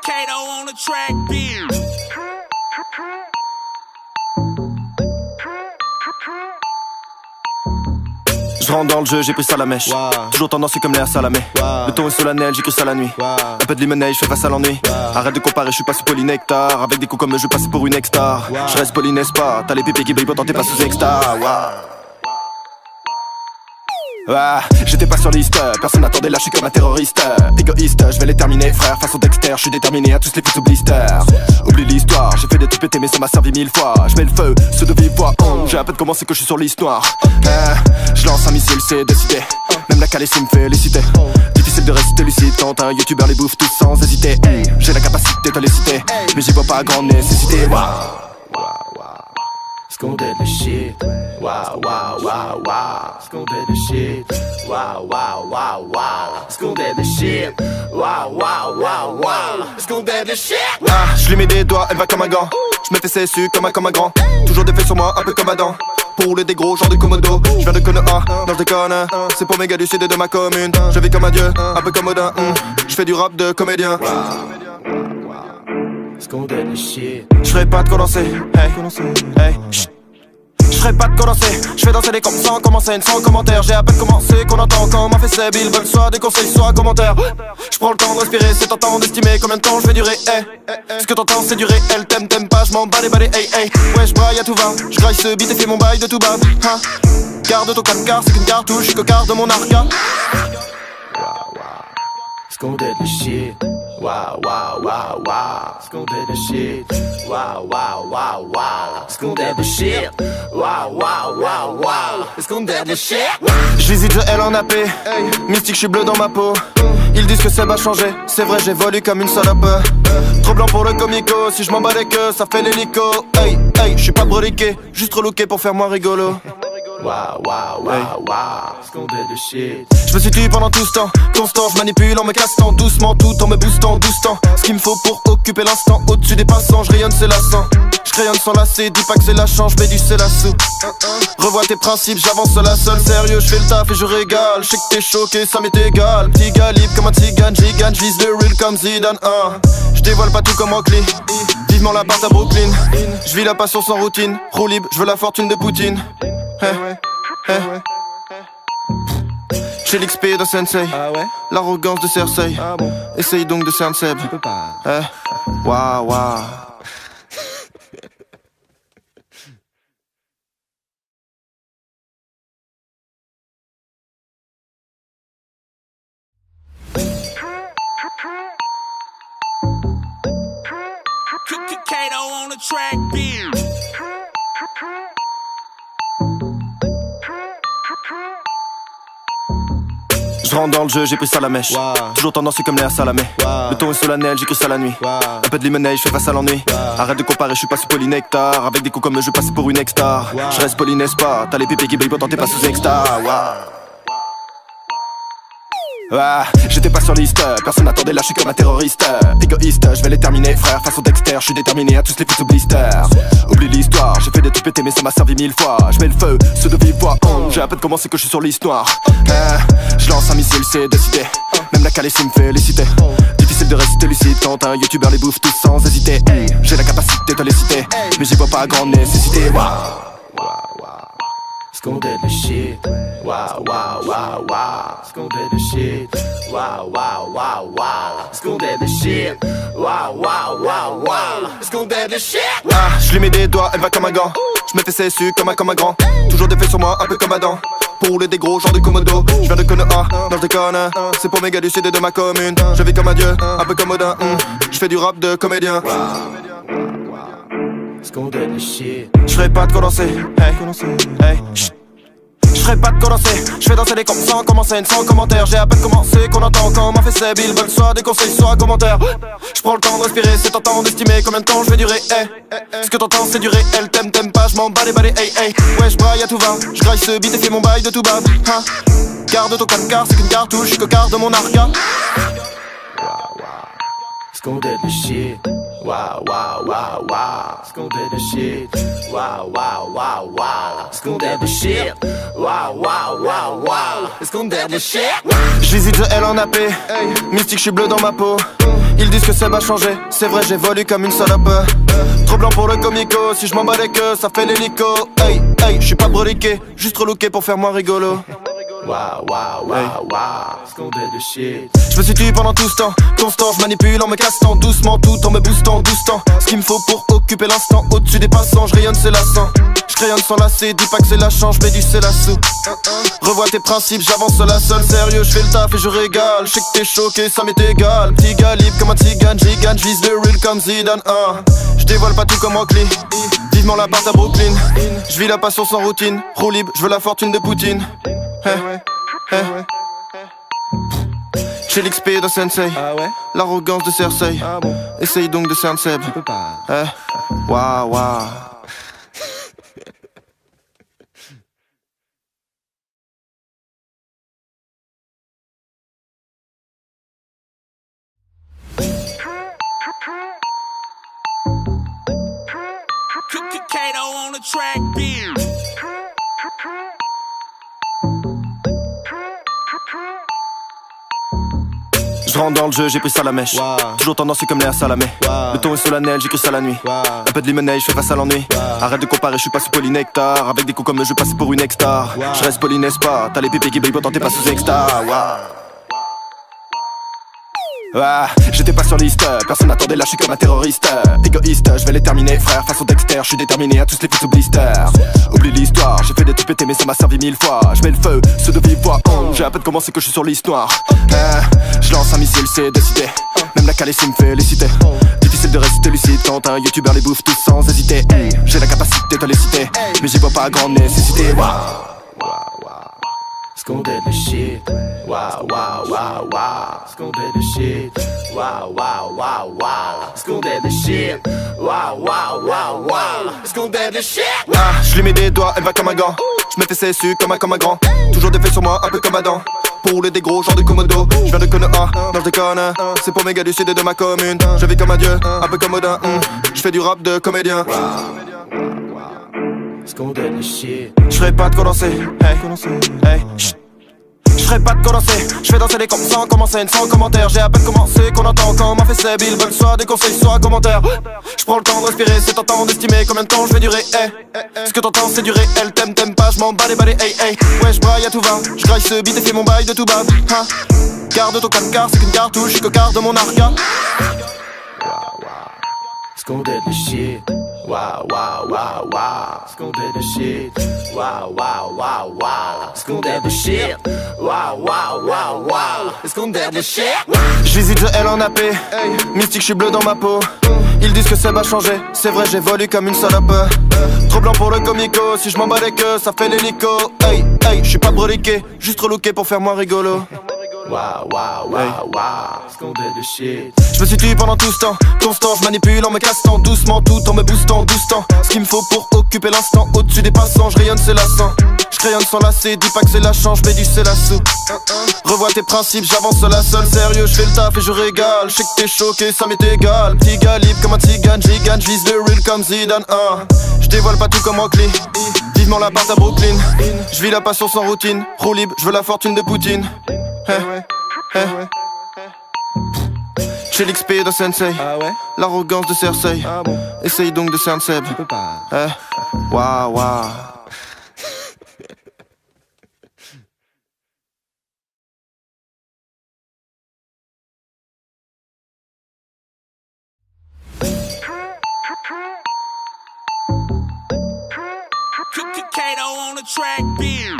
Kato on the track, bitch. Je rentre dans le jeu, j'ai pris ça à la mèche. Toujours tendancieux comme l'air salamé. Le ton est solennel, j'ai cru ça la nuit. Un peu de limonade, je fais face à l'ennui. Arrête de comparer, je suis passé polynectar. Avec des coups comme eux, je passe pour une ex-star. Je reste poli, n'est-ce pas? T'as les pépés qui brillent, pourtant t'es pas sous ex-star. J'étais pas sur liste, personne n'attendait là, je suis comme un terroriste. Égoïste, je vais les terminer, frère, façon Dexter, je suis déterminé à tous les foutre sous blister. Oublie l'histoire, j'ai fait des trucs pétés mais ça m'a servi 1000 fois. Je mets le feu, ceux de vive voix, j'ai à peine commencé que je suis sur l'histoire. Je lance un missile, c'est décidé, même la calessie me fait féliciter. Difficile de rester lucide quand un youtubeur les bouffe tous sans hésiter. J'ai la capacité de les citer, mais j'y vois pas grande nécessité. Scondé the shit, wow, wow, wow, wow. Scondé the shit, wow, wow, wow, wow. Scondé the shit, wow, wow, wow, wow. Scondé the shit. Je lui mets des doigts, elle va comme un gant. Je me fais cessu comme un grand. Toujours des faits sur moi, un peu comme Adam. Pour rouler des gros, genre de Komodo. Je viens de Konoha, non je déconne. C'est pour mes gars du sud et de ma commune. Je vis comme un dieu, un peu comme Odin. Je fais du rap de comédien. Scondé the shit. J'ferai pas de condenser, hey, hey, chut. J'ferai pas de condenser, j'fais danser les comptes sans commencer, sans commentaire. J'ai à peine commencé qu'on entend quand m'a fait ses billes veulent soit des conseils, soit commentaires. J'prends le temps de respirer, c'est tentant d'estimer combien de temps j'vais durer, hey. Ce que t'entends c'est du réel, t'aimes pas, j'm'en bats les balais, hey, hey. Ouais j'braille à tout va, j'graille ce beat et fais mon bail de tout bas, hein. Garde ton calme car c'est qu'une cartouche, j'suis cocard de mon arca. Scondé the shit, wow, wow, wow, wow. Scondé the shit, wow, wow, wow, wow. Scondé the shit, wow, wow, wow, wow. Scondé the shit. Je visite, je L en AP, mystique, je suis bleu dans ma peau. Ils disent que ça va changer, c'est vrai j'évolue comme une salope. Trop blanc pour le comico, si je m'en bats les queues, ça fait l'hélico. Hey, hey, je suis pas broliqué, juste relooké pour faire moins rigolo. Wow, wow, wow, wow. Scondé the shit. Je me suis tué pendant tout ce temps, constant, je manipule en me cassant doucement, tout en me boostant, boostant. Ce qu'il me faut pour occuper l'instant, au-dessus des passants, je rayonne, c'est lassant. Je crayonne sans lasser, dis pas que c'est la chance, je mets du c'est la soupe. Revois tes principes, j'avance la seule, sérieux, je fais le taf et je régale. Je sais que t'es choqué, ça m'est égal. Petit gars libre comme un tzigane, gigane, j'vise le real comme Zidane. Je dévoile pas tout comme Rockly, vivement la part à Brooklyn. Je vis la passion sans routine, roue libre, je veux la fortune de Poutine. J'ai l'XP de Sensei, l'arrogance de Cersei. Essaye donc de cerner Seb. Tu peux pas. Waouh, waouh. Kato on the track, bitch. Je rentre dans le jeu, j'ai pris ça à la mèche. Toujours tendancieux comme l'air salamé. Le ton est solennel, j'ai cru ça la nuit. Un peu de limonade, je fais face à l'ennui. Arrête de comparer, je suis pas sous polynectar. Avec des coups comme eux, je passe pour une ex-star. Je reste poli, n'est-ce pas? T'as les pépés qui brillent, pourtant t'es pas sous ex-star. J'étais pas sur liste, personne n'attendait là, je suis comme un terroriste. Égoïste, je vais les terminer, frère, façon Dexter, je suis déterminé à tous les foutre sous blister. Oublie l'histoire, j'ai fait des trucs pétés mais ça m'a servi 1000 fois. Je mets le feu, ceux de vive voix, j'ai à peine commencé que je suis sur l'histoire. Je lance un missile, c'est décidé, même la calessie me fait féliciter. Difficile de rester lucide quand un youtubeur les bouffe tous sans hésiter. J'ai la capacité de les citer, mais j'y vois pas grande nécessité. Scondé the shit, wow, wow, wow, wow. Scondé the shit, wow, wow, wow, wow. Scondé the shit, wow, wow, wow, wow. Scondé the shit. Je lui mets des doigts, elle va comme un gant. Je me fais cessu comme un grand. Toujours des faits sur moi, un peu comme Adam. Pour rouler des gros, genre de Komodo. Je viens de Konoha, non je déconne. C'est pour mes gars du sud et de ma commune. Je vis comme un dieu, un peu comme Odin. Je fais du rap de comédien. Scondé the shit. J'ferai pas de condenser, hey, hey, chut. J'ferai pas de condenser, j'fais danser les comptes sans commencer, sans commentaire. J'ai à peine commencé qu'on entend quand m'a fait ses billes veulent soit des conseils, soit commentaires. J'prends le temps de respirer, c'est tentant d'estimer combien de temps j'vais durer, hey. Ce que t'entends c'est du réel, t'aimes pas, j'm'en bats les balais, hey, hey. Ouais j'braille à tout va, j'graille ce beat et fais mon bail de tout bas, hein. Garde ton calme car c'est qu'une cartouche, j'suis cocard de mon arca. Scondé the shit, wow, wow, wow, wow. Scondé the shit, wow, wow, wow, wow. Scondé the shit, wow, wow, wow, wow. Scondé the shit. Je visite, je L en AP, mystique, je suis bleu dans ma peau. Ils disent que ça va changer, c'est vrai j'évolue comme une salope. Trop blanc pour le comico, si je m'en bats les queues, ça fait l'hélico. Hey, hey, j'suis pas broliqué, juste relooké pour faire moins rigolo. Wow, wow, wow, wow, scandale de shit. Je me situe pendant tout ce temps, constant, je manipule en me castant doucement, tout en me boostant, doucetant. Ce qu'il me faut pour occuper l'instant, au-dessus des passants, je rayonne, c'est lassant. Je crayonne sans lasser, dis pas que c'est la chance, je mets du c'est la soupe. Revois tes principes, j'avance la seule, sérieux, je fais le taf et je régale. Je sais que t'es choqué, ça m'est égal. Petit calibre comme un tzigane, gigane, j'vise le real comme Zidane. Je dévoile pas tout comme Rockly, vivement la part à Brooklyn. Je vis la passion sans routine, roue libre, je veux la fortune de Poutine. J'ai l'XP de Sensei, l'arrogance de Cersei. Essaye donc de cerner Seb. Waouh, waouh. Kato on the track, beer. Je rentre dans le jeu, j'ai pris ça à la mèche. Toujours tendancieux comme Léa Salamé. Le ton est solennel, j'écris ça la nuit. Un peu de limonade, je fais face à l'ennui. Arrête de comparer, je suis pas sous polynectar. Avec des coups comme je passe pour une ex-star. Je reste poli, n'est-ce pas? T'as les pépés qui brillent, pourtant t'es pas sous ex-star. J'étais pas sur liste, personne n'attendait là, je suis comme un terroriste. Égoïste, je vais les terminer, frère, façon Dexter, je suis déterminé à tous les foutre sous blister. Oublie l'histoire, j'ai fait des trucs pétés mais ça m'a servi 1000 fois. Je mets le feu, ceux de vive voix, j'ai à peine commencé que je suis sur l'histoire. Je lance un missile, c'est décidé, même la calée me féliciter. Difficile de rester lucide quand un youtubeur les bouffe tous sans hésiter. J'ai la capacité de les citer, mais j'y vois pas grande nécessité. Scandale de shit. Wow, wow, wow, wow. Scandale de shit. Wow, wow, wow, wow. Scandale de shit. Wow, wow, wow, wow. Scandale de shit. Je lui mets des doigts, elle va comme un gant. Je me fais cessu comme un grand. Toujours des faits sur moi, un peu comme Adam. Pour rouler des gros, genre de Komodo. Je viens de Konoha, non je déconne. C'est pour mes gars du sud et de ma commune. Je vis comme un dieu, un peu comme Odin. Je fais du rap de comédien. Scandale de shit. J'ferai pas de condenser, hey, j'ferai pas de condenser. J'fais danser les comptes sans commencer, sans commentaire. J'ai à peine commencé qu'on entend quand m'a fait Seb. Ils veulent soit des conseils, soit commentaires. J'prends le temps de respirer, c'est tentant d'estimer combien de temps j'vais durer, Ce que t'entends c'est du réel, t'aimes pas, j'm'en bats les balais, Ouais j'braille à tout va, j'graille ce beat et fais mon bail de tout bas, Garde ton 4 quarts, c'est qu'une cartouche, j'suis cocard de mon arca. Scandale de shit. Wow, wow, wow, wow. Scandale de shit. Wow, wow, wow, wow. Scandale de shit. Wow, wow, wow, wow. Scandale de shit. Je visite The L en AP, mystique, je suis bleu dans ma peau. Ils disent que ça va changer, c'est vrai j'évolue comme une salope. Trop blanc pour le comico, si je m'en bats les queues, ça fait l'hélico. Hey, hey, je suis pas broliqué, juste relooké pour faire moins rigolo. Wow, wow, wow, wow. Scandale de shit. Je me situe pendant tout ce temps, constant, je manipule en me castant doucement, tout en me boostant, doucetant. Ce qu'il me faut pour occuper l'instant, au-dessus des passants, je rayonne, c'est lassant. Je crayonne sans lasser, dis pas que c'est la chance, je mets du c'est la soupe. Revois tes principes, j'avance la seule, sérieux, je fais le taf et je régale. Je sais que t'es choqué, ça m'est égal. Petit calibre comme un tzigane, gigane, j'vise le real comme Zidane. Je dévoile pas tout comme Rockly, vivement la part à Brooklyn. Je vis la passion sans routine, roue libre, je veux la fortune de Poutine. J'ai l'XP de Sensei, l'arrogance de Cersei. Essaye donc de cerner Seb. Waouh, waouh. Kato on the track, beer.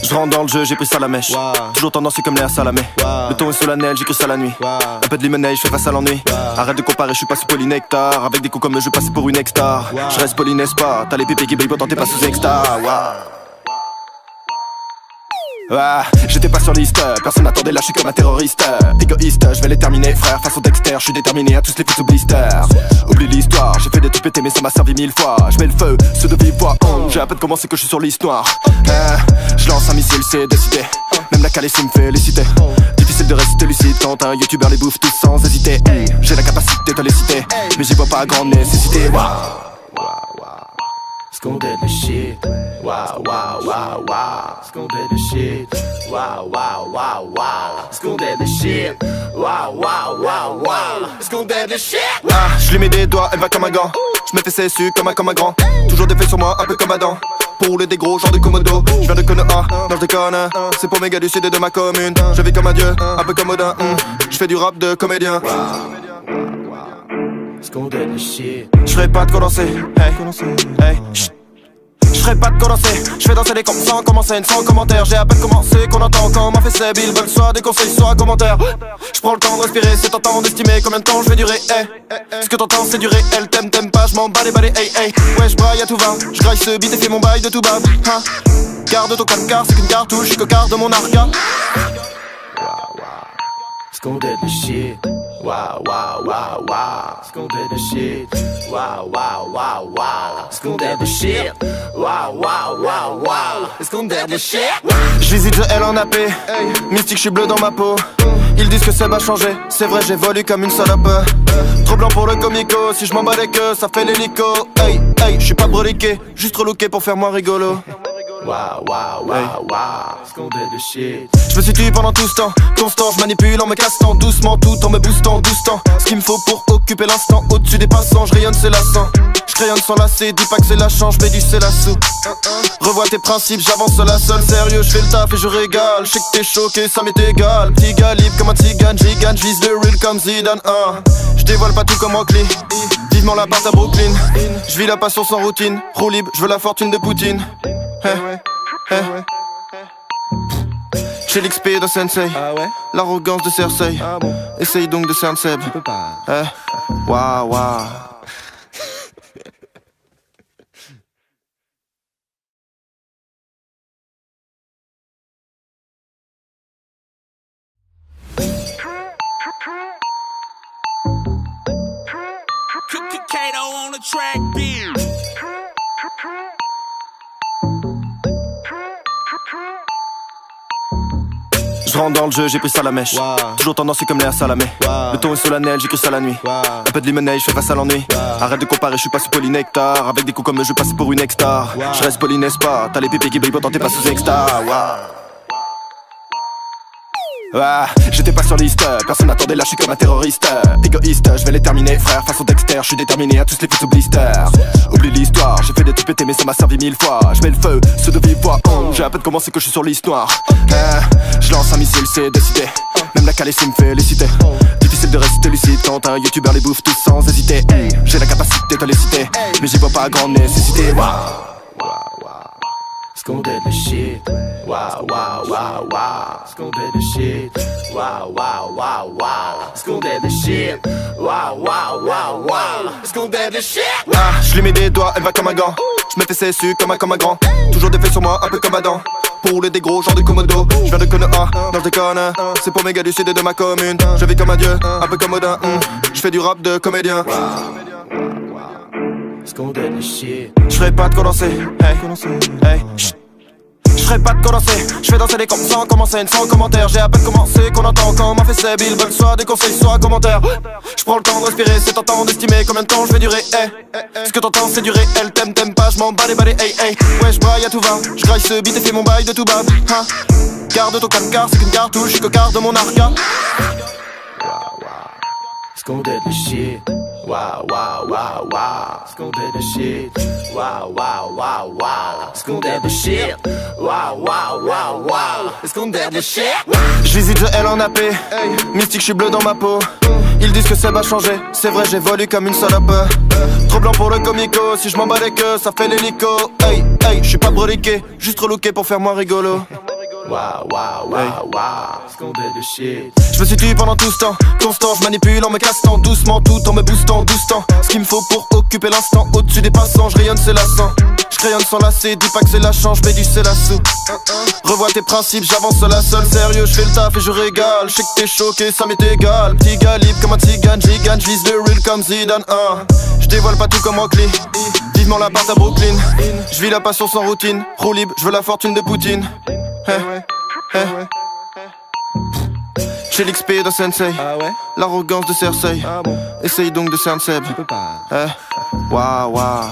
Je rentre dans le jeu, j'ai pris ça à la mèche. Toujours tendancieux comme Léa Salamé. Le ton est solennel, j'écris ça la nuit. Un peu de limonade, je fais face à l'ennui. Arrête de comparer, je suis pas sous polynectar. Avec des coups comme je passe pour une ex-star. Je reste poli, n'est-ce pas? T'as les pépés qui brillent, pourtant t'es pas sous ex-star. J'étais pas sur liste, personne n'attendait là, je suis comme un terroriste. Égoïste, je vais les terminer, frère, façon Dexter, je suis déterminé à tous les foutre sous blister. Oublie l'histoire, j'ai fait des trucs pétés mais ça m'a servi 1000 fois. Je mets le feu, ceux de vive voix, j'ai à peine commencé que je suis sur l'histoire. Je lance un missile, c'est décidé, même la calée me féliciter. Difficile de rester lucide quand un youtubeur les bouffe tous sans hésiter. J'ai la capacité de les citer, mais j'y vois pas grande nécessité. Scondé the shit. Wow, wow, wow, wow. Scondé the shit. Wow, wow, wow, wow. Scondé the shit. Wow, wow, wow, wow. Scondé the shit. Ah, je lui mets des doigts, elle va comme un gant. Je me fais cessu comme un grand. Toujours des faits sur moi, un peu comme Adam. Pour rouler des gros, genre de Komodo. Je viens de Konoha, non je déconne. C'est pour mes gars du sud et de ma commune. Je vis comme un dieu, un peu comme Odin. Je fais du rap de comédien. Scondé the shit. Je ferai pas de condenser, hey, hey, chut. Je ferai pas de condenser, je fais danser les comptes sans commencer, sans commentaire. J'ai à peine commencé qu'on entend quand m'a fait ses billes veulent soit des conseils, soit commentaires. Je prends le temps de respirer, c'est tentant d'estimer combien de temps je vais durer, hey. Ce que t'entends c'est du réel, t'aimes pas, je m'en bats les balais, hey, hey. Ouais je braille à tout va, je graille ce beat et fais mon bail de tout bas, hein. Garde ton calme car c'est qu'une cartouche, je suis cocard de mon arca. Scondé the shit. Wow, wow, wow, wow. Scondé the shit. Wow, wow, wow, wow. Scondé the shit. Wow, wow, wow, wow. Scondé the shit. Je visite je L en AP, mystique je suis bleu dans ma peau. Ils disent que ça va changer, c'est vrai j'évolue comme une salope. Trop blanc pour le comico, si je m'en bats les queues, ça fait l'hélico. Hey, hey, je suis pas broliqué, juste relooké pour faire moins rigolo. Wow, wow, wow, wow. Scondé the shit. Je me suis tué pendant tout ce temps, constant, je manipule en me cassant doucement, tout en me boostant, boostant. Ce qu'il me faut pour occuper l'instant, au-dessus des passants, je rayonne c'est lassant. Je crayonne sans lasser, dis pas que c'est la chance, je mets du c'est la sous. Revois tes principes, j'avance la seule, sérieux, je fais le taf et je régale. Je sais que t'es choqué, ça m'est égal. Petit gars libre comme un tzigane, gigane, j'vise le real comme Zidane. Je dévoile pas tout comme Rockly, vivement la part à Brooklyn. Je vis la passion sans routine, roue libre, je veux la fortune de Poutine. J'ai l'XP de Sensei, l'arrogance de Cersei. Essaye donc de cerner Seb. Waouh, waouh. Kato on the track, beer. Je rentre dans le jeu, j'ai pris ça la mèche. Toujours tendancieux comme Léa Salamé. Le ton est solennel, j'écris ça la nuit. Un peu de limonade, je fais face à l'ennui. Arrête de comparer, je suis pas sous polynectar. Avec des coups comme je passe pour une ex-star. Je reste poli, n'est-ce pas? T'as les pépés qui brillent, pourtant t'es pas sous ex-star. J'étais pas sur liste, personne n'attendait là, je suis comme un terroriste. Égoïste, je vais les terminer, frère, façon Dexter, je suis déterminé à tous les foutre sous blister. Oublie l'histoire, j'ai fait des trucs pétés mais ça m'a servi 1000 fois. Je mets le feu, ceux de vive voix, j'ai à peine commencé que je suis sur liste noire. Je lance un missile, c'est décidé, même la calée me fait les citer. Difficile de rester lucide quand un youtubeur les bouffe tous sans hésiter. J'ai la capacité de les citer, mais j'y vois pas grande nécessité. Scondé the shit. Wow, wow, wow, wow. Scondé the shit. Wow, wow, wow, wow. Scondé the shit. Wow, wow, wow, wow. Scondé the shit. Je lui mets des doigts, elle va comme un gant. Je me fais cessu comme un grand. Toujours des faits sur moi, un peu comme Adam. Pour rouler des gros, genre de Komodo. Je viens de Konoha, non je déconne. C'est pour mes gars du sud et de ma commune. Je vis comme un dieu, un peu comme Odin. Je fais du rap de comédien. Scondé the shit. Je ferai pas de condenser, hey, hey, chut. Je ferai pas de condenser, je fais danser les comptes sans commencer, sans commentaire. J'ai à peine commencé qu'on entend quand m'a fait ses billes veulent soit des conseils, soit commentaires. Je prends le temps de respirer, c'est tentant d'estimer combien de temps je vais durer, hey. Ce que t'entends c'est du réel, t'aimes pas, je m'en bats les balais, hey, hey. Ouais je braille à tout va, je graille ce beat et fais mon bail de tout bas, hein. Garde ton calme car c'est qu'une cartouche, je suis cocard de mon arca. Scondé the shit. Wow, wow, wow, wow. Scondé the shit. Wow, wow, wow, wow. Scondé the shit. Wow, wow, wow, wow. Scondé the shit. Je visite je L en AP, mystique je suis bleu dans ma peau. Ils disent que ça va changer, c'est vrai j'évolue comme une salope. Trop blanc pour le comico, si je m'en bats les queues, ça fait l'hélico. Hey, hey, je suis pas broliqué, juste relooké pour faire moins rigolo. Wow, wow, wow, wow. Scondé the shit. Je me suis tué pendant tout ce temps, constant, je manipule en me cassant doucement, tout en me boostant, boostant. Ce qu'il me faut pour occuper l'instant, au-dessus des passants, je rayonne c'est lassant. Je crayonne sans lasser, dis pas que c'est la chance, je mets du c'est la sous. Revois tes principes, j'avance la seule, sérieux, je fais le taf et je régale. Je sais que t'es choqué, ça m'est égal. Petit gars libre comme un tzigane, gigane, j'vise le real comme Zidane. Je dévoile pas tout comme Rockly, vivement la part à Brooklyn. Je vis la passion sans routine, roue libre, je veux la fortune de Poutine. J'ai l'XP de Sensei, l'arrogance de Cersei. Essaye donc de cerner Seb. Tu peux pas. Waouh, waouh.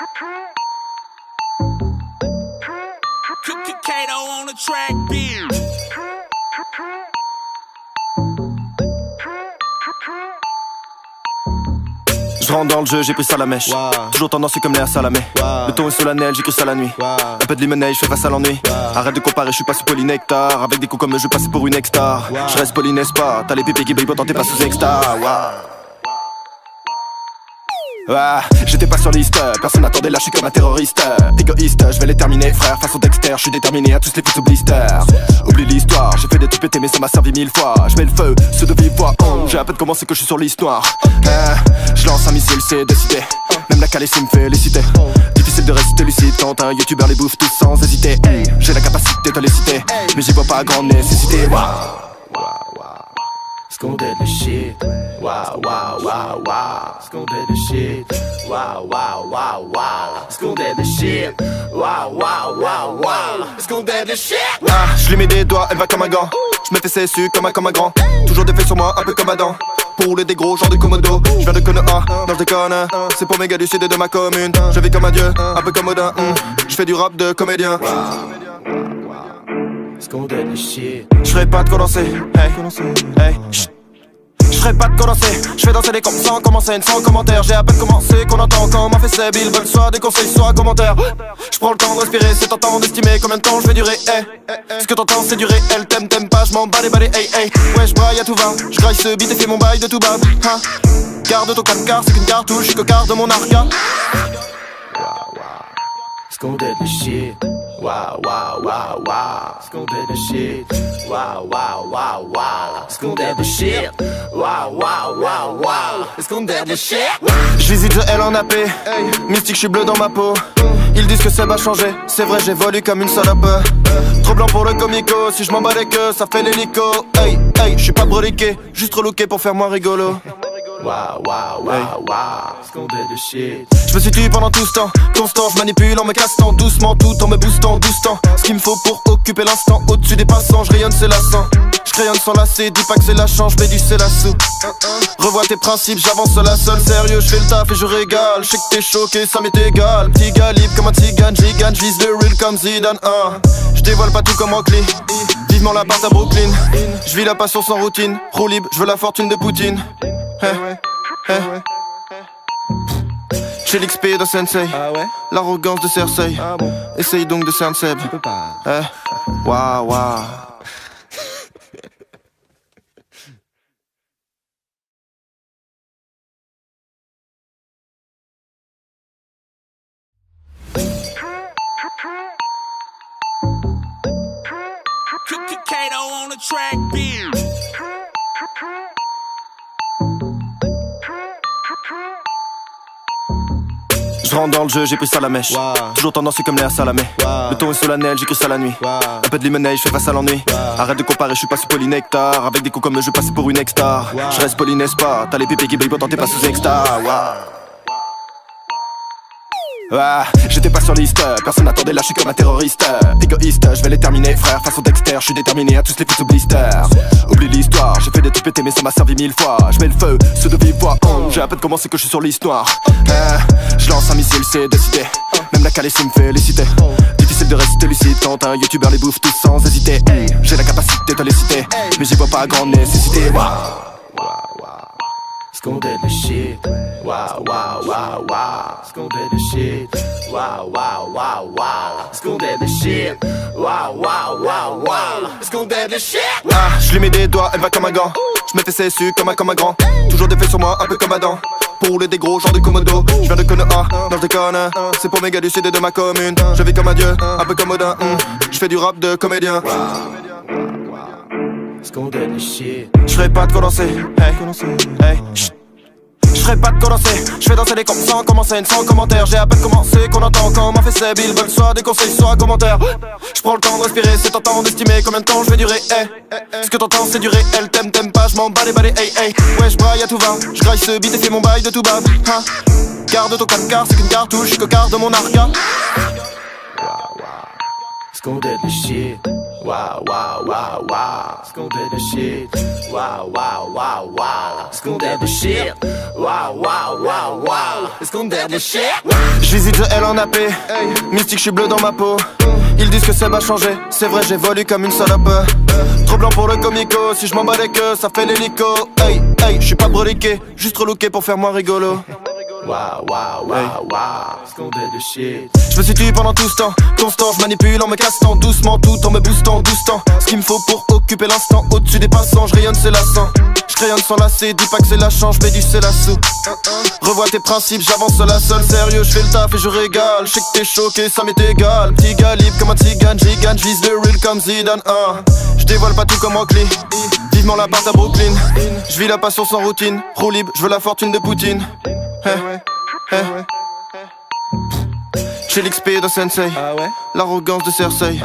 Kato on the track, beer. Je rentre dans le jeu, j'ai pris ça à la mèche. Toujours tendancieux comme l'air Salamé. Le ton est solennel, j'écris ça la nuit. Un peu de limonade, je fais face à l'ennui. Arrête de comparer, je suis pas sous polynectar. Avec des coups comme je passe pour une ex-star. Je reste poli, n'est-ce pas? T'as les pépés qui brillent, pourtant t'es pas sous extra. J'étais pas sur liste, personne n'attendait là, je suis comme un terroriste. Égoïste, je vais les terminer, frère, façon Dexter, je suis déterminé à tous les foutre sous blister. Oublie l'histoire, j'ai fait des trucs pétés mais ça m'a servi 1000 fois. Je mets le feu, ceux de vive voix, j'ai à peine commencé que je suis sur l'histoire. Je lance un missile, c'est décidé. Même la calissime me fait féliciter. Difficile de rester lucide quand un youtubeur les bouffe tous sans hésiter. J'ai la capacité de les citer, mais j'y vois pas grande nécessité. Sconded the shit. Wow, wow, wow, wow. Sconded the shit. Wow, wow, wow, wow. Sconded the shit. Wow, wow, wow, wow. Sconded the shit. Je lui mets des doigts, elle va comme un gant. Je me fais cessu comme un grand. Toujours des faits sur moi, un peu comme Adam. Pour rouler des gros, genre de Komodo. Je viens de Konoha, non je déconne. C'est pour mes gars du sud et de ma commune. Je vis comme un dieu, un peu comme Odin. Je fais du rap de comédien. Sconded the shit. Je ferai pas de condenser, hey, chut. Je ferai pas de condenser, je fais danser les comptes sans commencer, sans commentaire. J'ai à peine commencé qu'on entend quand m'a fait ses billes veulent soit des conseils, soit commentaires. Je prends le temps de respirer, c'est tentant d'estimer combien de temps je vais durer, Ce que t'entends c'est du réel, t'aimes pas, je m'en bats les balais, Ouais je braille à tout va, je graille ce beat et fais mon bail de tout bas, Garde ton calme car c'est qu'une cartouche, je cocard de mon arca. Sconded the shit. Wow, wow, wow, wow. Sconded the shit. Wow, wow, wow, wow. Sconded the shit. Wow, wow, wow, wow. Sconded the shit. Je visite The L en AP, mystique, je suis bleu dans ma peau. Ils disent que ça va changer, c'est vrai j'évolue comme une salope. Trop blanc pour le comico, si je m'en bats les queues, ça fait l'hélico. Je suis pas broliqué, juste relooké pour faire moins rigolo. Wow, wow, wow, wow. Sconded the shit. Je me suis tué pendant tout ce temps, constant, je manipule en me cassant doucement, tout en me boostant, boostant. Ce qu'il me faut pour occuper l'instant, au-dessus des passants, je rayonne c'est lassant. Je crayonne sans lasser, dis pas que c'est la chance, je mets du c'est la sous. Revois tes principes, j'avance la seule, sérieux, je fais le taf et je régale. Je sais que t'es choqué, ça m'est égal. Petit gars libre comme un tigane, gigane, j'vise le real comme Zidane. Je dévoile pas tout comme Oakley, vivement la part à Brooklyn. Je vis la passion sans routine, roue libre, je veux la fortune de Poutine. J'ai l'XP de Sensei, l'arrogance de Cersei. Essaye donc de cerner Seb. Waouh, waouh. Kato on the track, beer. Je rentre dans le jeu, j'ai pris ça à la mèche. Toujours tendancieux comme l'air Salamé. Le ton est solennel, j'écris ça la nuit. Un peu de limonade, je fais face à l'ennui. Arrête de comparer, je suis pas sous polynectar. Avec des coups comme je passe pour une ex-star. Je reste poli, n'est-ce pas? T'as les pépés qui brillent, pourtant t'es pas sous extra. J'étais pas sur liste, personne n'attendait là, je suis comme un terroriste. Égoïste, je vais les terminer, frère, façon Dexter, je suis déterminé à tous les foutre sous blister. Oublie l'histoire, j'ai fait des trucs pétés mais ça m'a servi 1000 fois. Je mets le feu, ceux de vive voix, j'ai à peine commencé que je suis sur l'histoire. Je lance un missile, c'est décidé. Même la calissime me fait féliciter. Difficile de rester lucide quand un youtubeur les bouffe tous sans hésiter. J'ai la capacité de les citer, mais j'y vois pas grande nécessité. Sconded the shit. Wow, wow, wow, wow. Sconded the shit. Wow, wow, wow, wow. Sconded the shit. Wow, wow, wow, wow. Sconded the shit. Je lui mets des doigts, elle va comme un gant. Je me fais cessu comme un grand. Toujours des faits sur moi, un peu comme Adam. Pour rouler des gros, genre de Komodo. Je viens de Konoha, non je déconne. C'est pour mes gars du sud et de ma commune. Je vis comme un dieu, un peu comme Odin. Je fais du rap de comédien. Sconded the shit. Je ferai pas de condenser, hey, chut. Je ferai pas de condenser, je fais danser les comptes sans commencer, sans commentaire. J'ai à peine commencé qu'on entend quand m'a fait ses billes veulent soit des conseils, soit commentaires. Je prends le temps de respirer, c'est tentant d'estimer combien de temps je vais durer, Ce que t'entends c'est du réel, t'aimes pas, je m'en bats les balais, Ouais je braille à tout va, je graille ce beat et fais mon bail de tout bas, Garde ton calme car c'est qu'une cartouche, je cocard de mon arca. Sconded the shit. Wow, wow, wow, wow. Est-ce qu'on dead the shit? Wow, wow, wow, wow. Est-ce qu'on dead the shit? Wow, wow, wow, wow. Est-ce qu'on dead the shit? Je visite The L en AP, mystique, je suis bleu dans ma peau. Ils disent que ça va changer, c'est vrai j'évolue comme une salope. Trop blanc pour le comico, si je m'en bats les queues, ça fait l'hélico. Hey, hey, je suis pas broliqué, juste relooké pour faire moins rigolo. Wow, wow, wow, wow. Est-ce qu'on dead the shit? Je me situe pendant tout ce temps, constant, je manipule en me cassant doucement, tout en me boostant, doucement. Ce qu'il me faut pour occuper l'instant, au-dessus des passants, je rayonne c'est lassant. Je crayonne sans lasser, dis pas que c'est la chance, je mets du c'est la sous. Revois tes principes, j'avance la seule, sérieux, je fais le taf et je régale. Je sais que t'es choqué, ça m'est égal. Petit galibre comme un tzigane, gigane, je vise le real comme Zidane. Je dévoile pas tout comme Rockly, vivement la part à Brooklyn. Je vis la passion sans routine, roue libre, je veux la fortune de Poutine. J'ai l'XP de Sensei, l'arrogance de Cersei.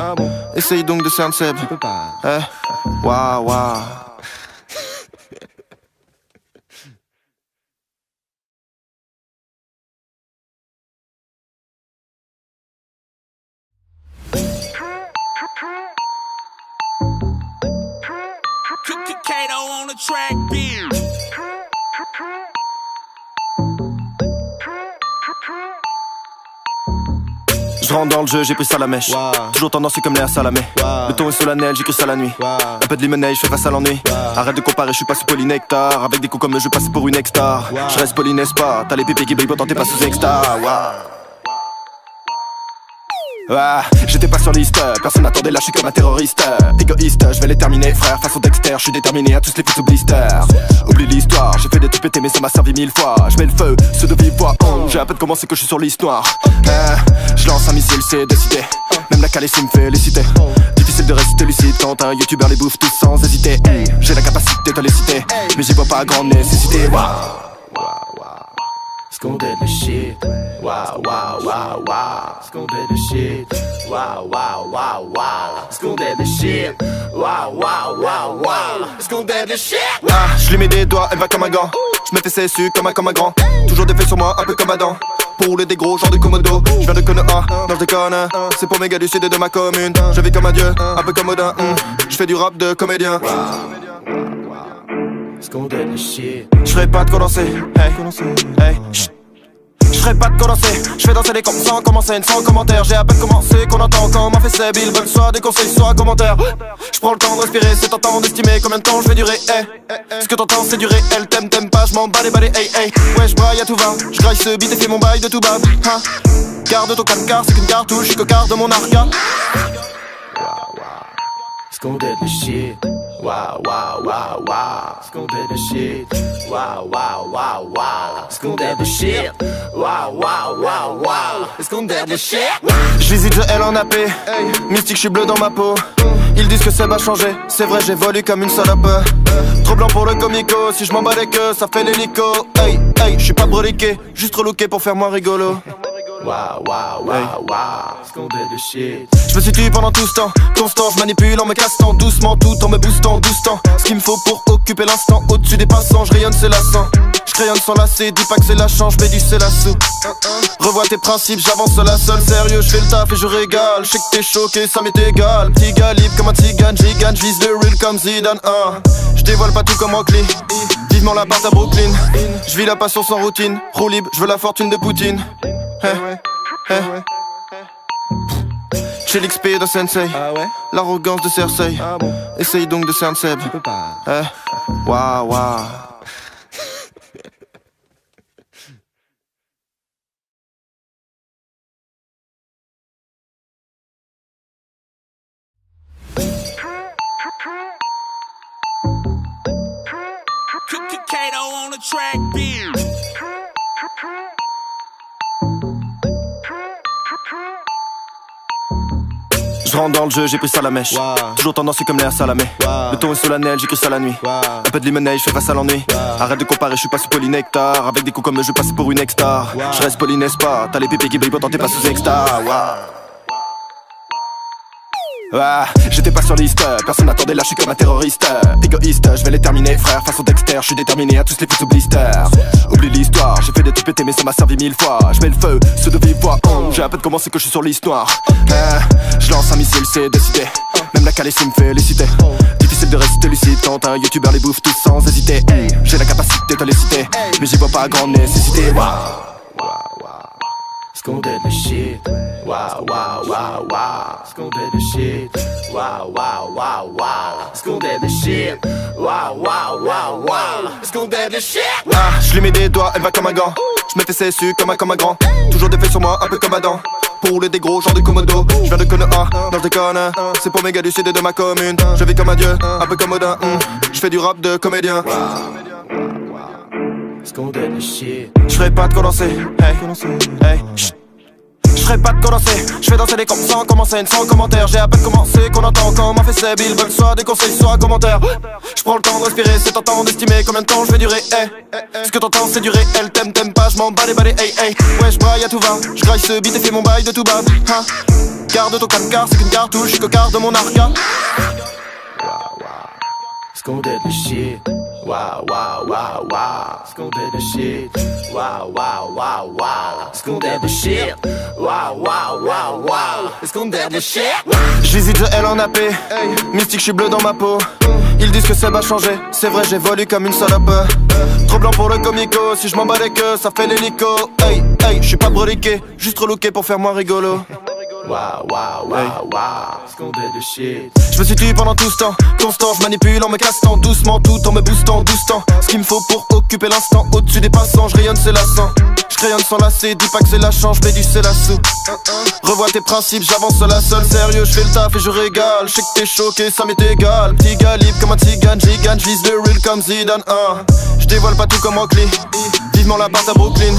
Essaye donc de cerner Seb. Waouh, waouh. Kato on the track, beer. Je rentre dans le jeu, j'ai pris ça à la mèche. Toujours tendancieux comme Léa Salamé. Le ton est solennel, j'ai cru ça la nuit. Un peu de limonade, je fais face à l'ennui. Arrête de comparer, je suis pas sous polynectar. Avec des coups comme je passe pour une ex-star. Je reste poli, n'est-ce pas? T'as les pépés qui brillent pourtant t'es pas sous ex-star. J'étais pas sur liste, personne n'attendait là, je suis comme un terroriste. Égoïste, je vais les terminer, frère, façon Dexter, je suis déterminé à tous les foutre sous blister. Oublie l'histoire, j'ai fait des trucs pétés mais ça m'a servi 1000 fois. Je mets le feu, ceux de vive voix, j'ai à peine commencé que je suis sur l'histoire. Je lance un missile, c'est décidé, même la calée me fait les citer. Difficile de rester lucide quand un youtubeur les bouffe tous sans hésiter. J'ai la capacité de les citer, mais j'y vois pas grande nécessité. Est-ce qu'on dead the shit? Wow, wow, wow, wow. Est-ce qu'on dead the shit? Wow, wow, wow, wow. Est-ce qu'on dead the shit? Wow, wow, wow, wow. Est-ce qu'on dead the shit? Je lui mets des doigts, elle va comme un gant. Je me fais cessu comme un grand. Toujours des faits sur moi, un peu comme Adam. Pour rouler des gros, genre de Komodo. Je viens de Konoha, non je déconne. C'est pour mes gars du sud et de ma commune. Je vis comme un dieu, un peu comme Odin. Je fais du rap de comédien. Est-ce qu'on dead the shit? Je ferai pas de condenser, hey. Je ferai pas de condenser, je fais danser les comptes sans commencer, sans commentaire. J'ai à peine commencé qu'on entend comment fait Seb. Ils veulent soit des conseils, soit commentaires. Je prends le temps de respirer, c'est tentant d'estimer combien de temps je vais durer. Ce que t'entends c'est du réel, t'aimes pas, je m'en bats les balais, hey. Ouais, je braille à tout va, je graille ce beat et fais mon bail de tout bas. Garde ton 4 c'est qu'une cartouche, je suis cocard de mon arca. Est-ce qu'on dead the shit? Wow, wow, wow, wow. Est-ce qu'on dead the shit? Wow, wow, wow, wow. Est-ce qu'on dead the shit? Wow, wow, wow, wow. Est-ce qu'on dead the shit? Je visite The L en AP, mystique, je suis bleu dans ma peau. Ils disent que ça va changer, c'est vrai j'évolue comme une salope. Trop blanc pour le comico, si je m'en bats les queues, ça fait l'hélico. Hey, hey, je suis pas broliqué, juste relooké pour faire moins rigolo. Wow, wow, wow, wow. Est-ce qu'on dead the shit? Je me situe pendant tout ce temps, constant, je manipule en me cassant doucement, tout en me boostant, doucement. Ce qu'il me faut pour occuper l'instant, au-dessus des passants, je rayonne c'est lassant. Je crayonne sans lasser, dis pas que c'est la chance, je mets du c'est la sous. Revois tes principes, j'avance la seule, sérieux, je fais le taf et je régale. Je sais que t'es choqué, ça m'est égal. Petit galibre comme un tzigane, gigane, je vise le real comme Zidane. Je dévoile pas tout comme Rockly, vivement la part à Brooklyn. Je vis la passion sans routine, roue libre, je veux la fortune de Poutine. J'ai l'XP de Sensei, l'arrogance de Cersei. Essaye donc de cerner Seb. Waouh, waouh. Kato on the track, beer. Je rentre dans le jeu, j'ai pris ça à la mèche. Toujours tendancieux comme Léa Salamé. Le ton est solennel, j'ai cru ça la nuit. Un peu de limonade, je fais face à l'ennui. Arrête de comparer, je suis pas sous polynectar. Avec des coups comme je passe pour une ex-star. Je reste poli, n'est-ce pas? T'as les pépés qui brillent pourtant t'es pas sous ex-star. J'étais pas sur liste, personne n'attendait là, je suis comme un terroriste. Égoïste, je vais les terminer, frère, façon Dexter, je suis déterminé à tous les foutre sous blister. Oublie l'histoire, j'ai fait des trucs pétés mais ça m'a servi 1000 fois. Je mets le feu, ceux de vive voix, j'ai à peine commencé que je suis sur l'histoire. Je lance un missile, c'est décidé, Même la calessie me féliciter. Difficile de rester lucide quand un youtubeur les bouffe tous sans hésiter. J'ai la capacité de les citer, mais j'y vois pas grande nécessité. School did the shit. Wow, wow, wow, wow. School did the shit. Wow, wow, wow, wow. School did the shit. Wow, wow, wow, wow. School did the shit. Ah, je lui mets des doigts, elle va comme un gant. Je me fais cessu comme un grand. Toujours des faits sur moi, un peu comme Adam. Pour rouler des gros genre de Komodo. Je viens de Konoha, non je déconne. C'est pour mes gars du sud et de ma commune. Je vis comme un dieu, un peu comme Odin. Je fais du rap de comédien. School did the shit. J'ferai pas de condenser, hey, hey, j'ferai pas de condenser. J'fais danser les comptes sans commencer, sans commentaire. J'ai à peine commencé qu'on entend quand m'a fait ses billes. Veulent soit des conseils, soit commentaires. J'prends le temps de respirer, c'est tentant d'estimer combien de temps je vais durer, hey. Ce que t'entends c'est du réel, t'aimes pas, j'm'en bats les balais, hey, hey. Ouais j'braille à tout va, j'graille ce beat et fais mon bail de tout bas, hein. Garde ton calme car c'est qu'une cartouche, j'suis cocard de mon arca. School did the shit. Wow, wow, wow, wow. School did the shit. Wow, wow, wow, wow. School did the shit. Wow, wow, wow, wow. School did the shit. Je visite The L en AP, mystique, j'suis bleu dans ma peau. Ils disent que ça va changer, c'est vrai j'évolue comme une salope. Trop blanc pour le comico, si je m'en bats les queues, ça fait l'hélico. Hey, hey, j'suis pas broliqué, juste relooké pour faire moins rigolo. Wow, wow, wow, wow. School did the shit. Je me suis tué pendant tout ce temps, constant, je manipule en me cassant doucement, tout en me boostant, boostant. Ce qu'il me faut pour occuper l'instant, au-dessus des passants, je rayonne c'est lassant. Je crayonne sans lasser, dis pas que c'est la chance, je mets du c'est la soupe. Revois tes principes, j'avance seul à seul, sérieux, je fais le taf et je régale. Je sais que t'es choqué, ça m'est égal. Petit gars libre comme un tzigane, gigane, j'vise le real comme Zidane, Je dévoile pas tout comme Oakley, vivement la part à Brooklyn.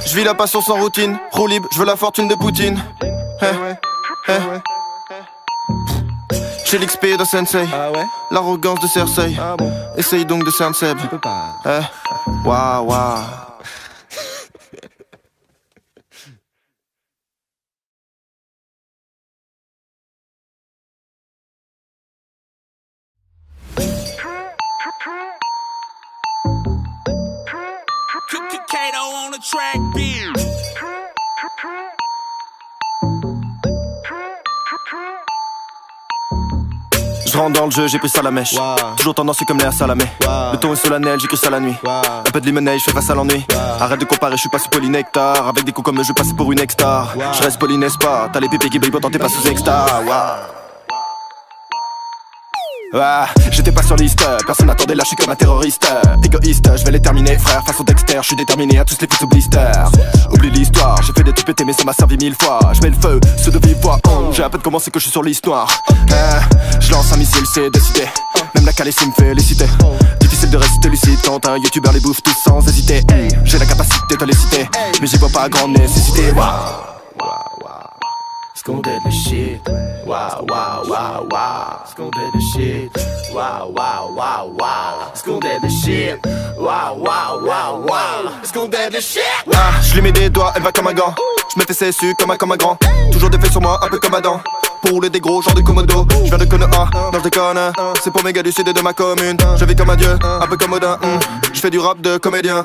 Je vis la passion sans routine, roue libre, je veux la fortune de Poutine. J'ai l'XP de Sensei, l'arrogance de Cersei. Essaye donc de cerner Seb. Waouh, waouh. Kato on the track, beer. Je rentre dans le jeu, j'ai pris ça à la mèche. Toujours tendancieux comme Léa Salamé. Le ton est solennel, j'écris ça la nuit. Un peu de limonade, je fais face à l'ennui. Arrête de comparer, je suis pas sous polynectar. Avec des coups comme le jeu, passe pour une ex-star. Je reste poli, n'est-ce pas? T'as les pépés qui brillent, pourtant t'es pas sous ex-star. J'étais pas sur liste, personne n'attendait, là je suis comme un terroriste. Égoïste, je vais les terminer, frère, façon Dexter. Je suis déterminé à tous les foutre sous blister. Oublie l'histoire, j'ai fait des trucs pétés mais ça m'a servi 1000 fois. Je mets le feu, ceux de vive voix. J'ai à peine commencé que je suis sur l'histoire. Je lance un missile, c'est décidé. Même la calessie me féliciter. Difficile de rester lucide quand un youtubeur les bouffe tous sans hésiter. J'ai la capacité de les citer, mais j'y vois pas grande nécessité. School did the shit. Wow, wow, wow, wow. School did the shit. Wow, wow, wow, wow. School did the shit. Wow, wow, wow, wow. School did the shit. Je lui mets des doigts, elle va comme un gant. Je me fais cessu comme un grand. Toujours des faits sur moi, un peu comme Adam. Pour rouler des gros genre de Komodo. Je viens de Konoha, non je déconne. C'est pour mes gars du sud et de ma commune. Je vis comme un dieu, un peu comme Odin. Je fais du rap de comédien.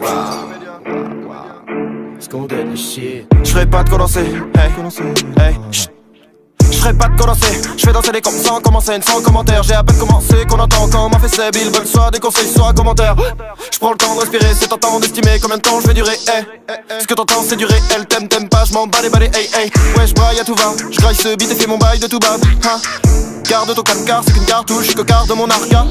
School did the shit. J'ferai pas de condenser, hey, hey, j'ferai pas de condenser. J'fais danser les comptes sans commencer, sans commentaire. J'ai à peine commencé qu'on entend quand m'a fait ses billes. Veulent soit des conseils, soit commentaires. J'prends le temps de respirer, c'est tentant d'estimer combien de temps je vais durer, hey. Ce que t'entends c'est du réel, t'aimes pas, j'm'en bats les balais, hey, hey. Ouais j'braille à tout va, j'graille ce beat et fais mon bail de tout bas, hein. Garde ton calme car c'est qu'une cartouche, j'suis cocard de mon arca.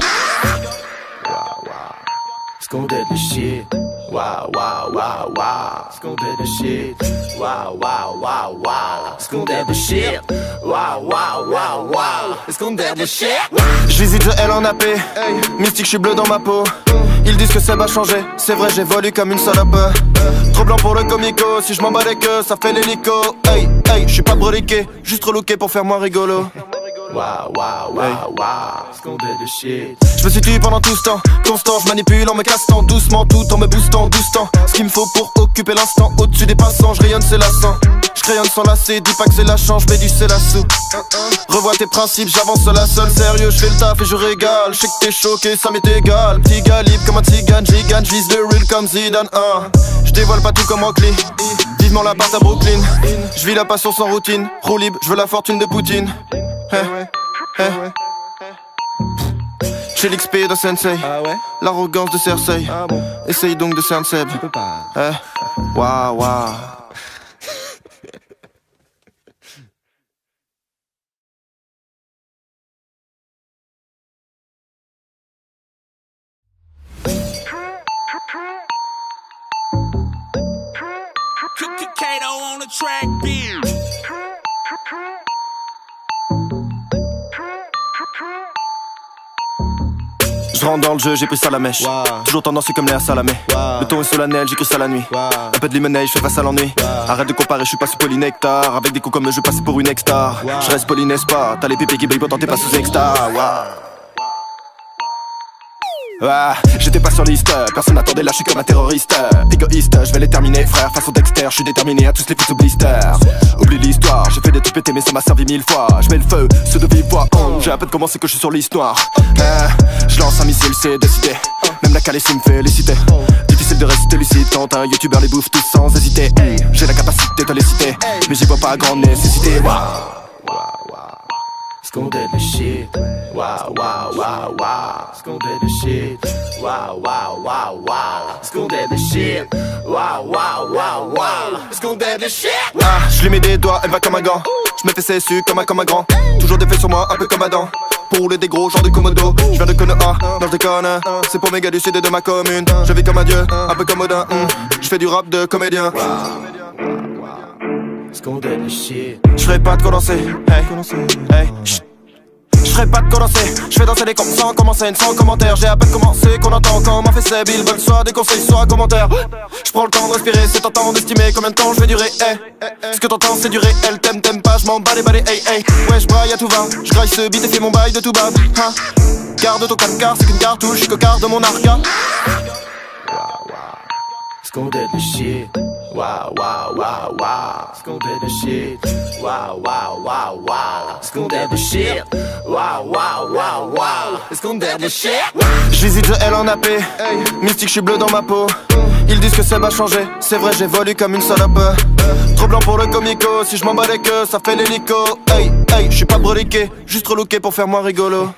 School did the shit. Wow, wow, wow, wow. School did the shit. Wow, wow, wow, wow. School did the shit. Wow, wow, wow, wow. School did the shit. Je visite The L en AP, mystique, j'suis bleu dans ma peau. Ils disent que ça va changer, c'est vrai j'évolue comme une salope. Trop blanc pour le comico, si je m'en bats les queues, ça fait l'hélico. Hey, hey, j'suis pas broliqué, juste relooké pour faire moins rigolo. Wow, wow, wow, wow. School did the shit. Je me suis tué pendant tout ce temps, constant, je manipule en me cassant doucement, tout en me boostant, boostant. Ce qu'il me faut pour occuper l'instant, au-dessus des passants, je rayonne c'est lassant. Je crayonne sans lasser, dis pas que c'est la chance, je mets du c'est la soupe. Revois tes principes, j'avance seul à seul, sérieux, je fais le taf et je régale. Je sais que t'es choqué, ça m'est égal. Petit gars libre comme un tzigane, gigane, j'vise le real comme Zidane, Je dévoile pas tout comme Oakley, vivement la part à Brooklyn. Je vis la passion sans routine, roue libre, je veux la fortune de Poutine. J'ai l'XP de Sensei, Ah ouais? l'arrogance de Cersei. Ah bon? Essaye donc de cerner Seb. Tu peux pas. Waouh, waouh. Kato on the track, beer. Je rentre dans le jeu, j'ai pris ça à la mèche. Toujours tendancieux comme l'air Salamé. Le ton est solennel, j'écris ça la nuit. Un peu de limonade, je fais face à l'ennui. Arrête de comparer, je suis pas sous polynectar. Avec des coups comme je passe pour une ex-star. Je reste poli, n'est-ce pas? T'as les pépés qui brillent, pourtant t'es pas sous ex-star. J'étais pas sur liste, personne n'attendait là, je suis comme un terroriste. Égoïste, je vais les terminer, frère, façon Dexter, je suis déterminé à tous les foutre sous blister. Oublie l'histoire, j'ai fait des trucs pétés mais ça m'a servi 1000 fois. Je mets le feu, ceux de vive voix, j'ai à peine commencé que je suis sur l'histoire. Je lance un missile, c'est décidé, même la calée me féliciter. Difficile de rester lucide quand un youtubeur les bouffe tous sans hésiter. J'ai la capacité de les citer, mais j'y vois pas grande nécessité. Scondé le shit, wow, wow, wow, wow. Scondé le shit, wow, wow, wow, wow. Scondé le shit, wow, wow, wow, wow. Scondé le shit. Je lui mets des doigts, elle va comme un gant. Je me fais cessu comme un grand. Toujours des faits sur moi, un peu comme Adam. Pour rouler des gros, genre de Komodo. Je viens de Konoha, non je déconne. C'est pour mes gars du sud et de ma commune. Je vis comme un dieu, un peu comme Odin. Je fais du rap de comédien. Scondé le shit. Je ferai pas de condenser, hey, chut. Je ferai pas de condenser, je fais danser les comptes sans commencer, sans commentaire. J'ai à peine commencé qu'on entend quand m'a fait Seb. Ils veulent soit des conseils, soit commentaires. Je prends le temps de respirer, c'est tentant d'estimer combien de temps je vais durer, hey. Ce que t'entends c'est du réel, t'aimes pas, je m'en bats les balais, hey, hey. Ouais, je braille à tout va, je graille ce beat et fais mon bail de tout bas, hein. Garde ton 4 c'est qu'une cartouche, je suis cocard de mon arca. Scondé le shit, wow, wow, wow, wow. Scondé le shit, wow, wow, wow, wow. Scondé le shit, wow, wow, wow, wow. Scondé le shit. Je visite The L en AP, mystique, je suis bleu dans ma peau. Ils disent que ça va changer, c'est vrai j'évolue comme une salope. Trop blanc pour le comico, si je m'en bats les queues, ça fait l'hélico. Hey, hey, je suis pas broliqué, juste relooké pour faire moins rigolo.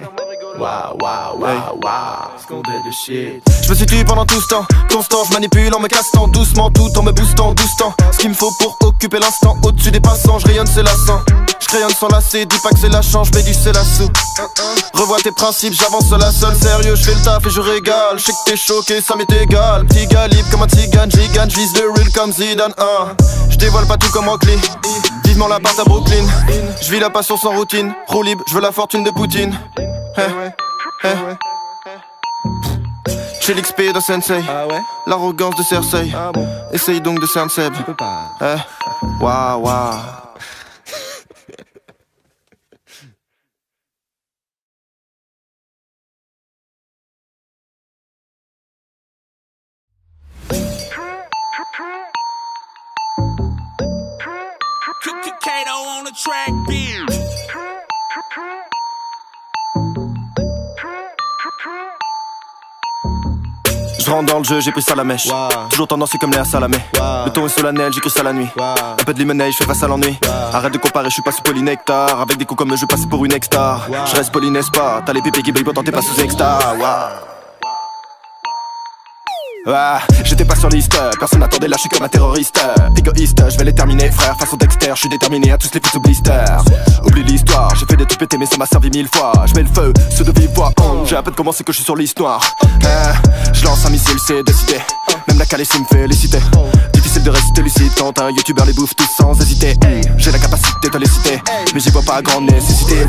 Wow, wow, wow, wow. Scondé le shit. Je me suis tué pendant tout ce temps, constant, je manipule en me cassant doucement, tout en me boostant, boostant. Ce qu'il me faut pour occuper l'instant, au-dessus des passants, je rayonne, c'est lassant. Je crayonne sans lasser, dis pas que c'est la chance, je mets du c'est la sous. Revois tes principes, j'avance la seule, sérieux, je fais le taf et je régale. Je sais que t'es choqué, ça m'est égal. Petit gars libre comme un tzigane, gigane, je vise le real comme Zidane. Je dévoile pas tout comme Oakley, vivement la part à Brooklyn. Je vis la passion sans routine, roue libre, je veux la fortune de Poutine. J'ai l'XP de Sensei, l'arrogance de Cersei. Essaye donc de cerner Seb. Tu peux pas. Waouh, waouh. Kato on the track, beer. Je rentre dans le jeu, j'ai pris ça à la mèche. Toujours tendancieux comme l'air Salamé. Le ton est solennel, j'écris ça la nuit. Un peu de limonade, je fais face à l'ennui. Arrête de comparer, je suis pas sous polynectar. Avec des coups comme je passe pour une ex-star. Je reste poli, n'est-ce pas? T'as les pépés qui brillent, pourtant t'es pas sous ex-star. J'étais pas sur liste, personne n'attendait là, je suis comme un terroriste. Égoïste, je vais les terminer, frère, façon Dexter, je suis déterminé à tous les foutre sous blister. Oublie l'histoire, j'ai fait des trucs pétés mais ça m'a servi 1000 fois. Je mets le feu, ceux de vive voix, j'ai à peine commencé que je suis sur l'histoire. Je lance un missile, c'est décidé, même la calée me féliciter. Difficile de rester lucide quand un youtubeur les bouffe tous sans hésiter. J'ai la capacité de les citer, mais j'y vois pas grande nécessité.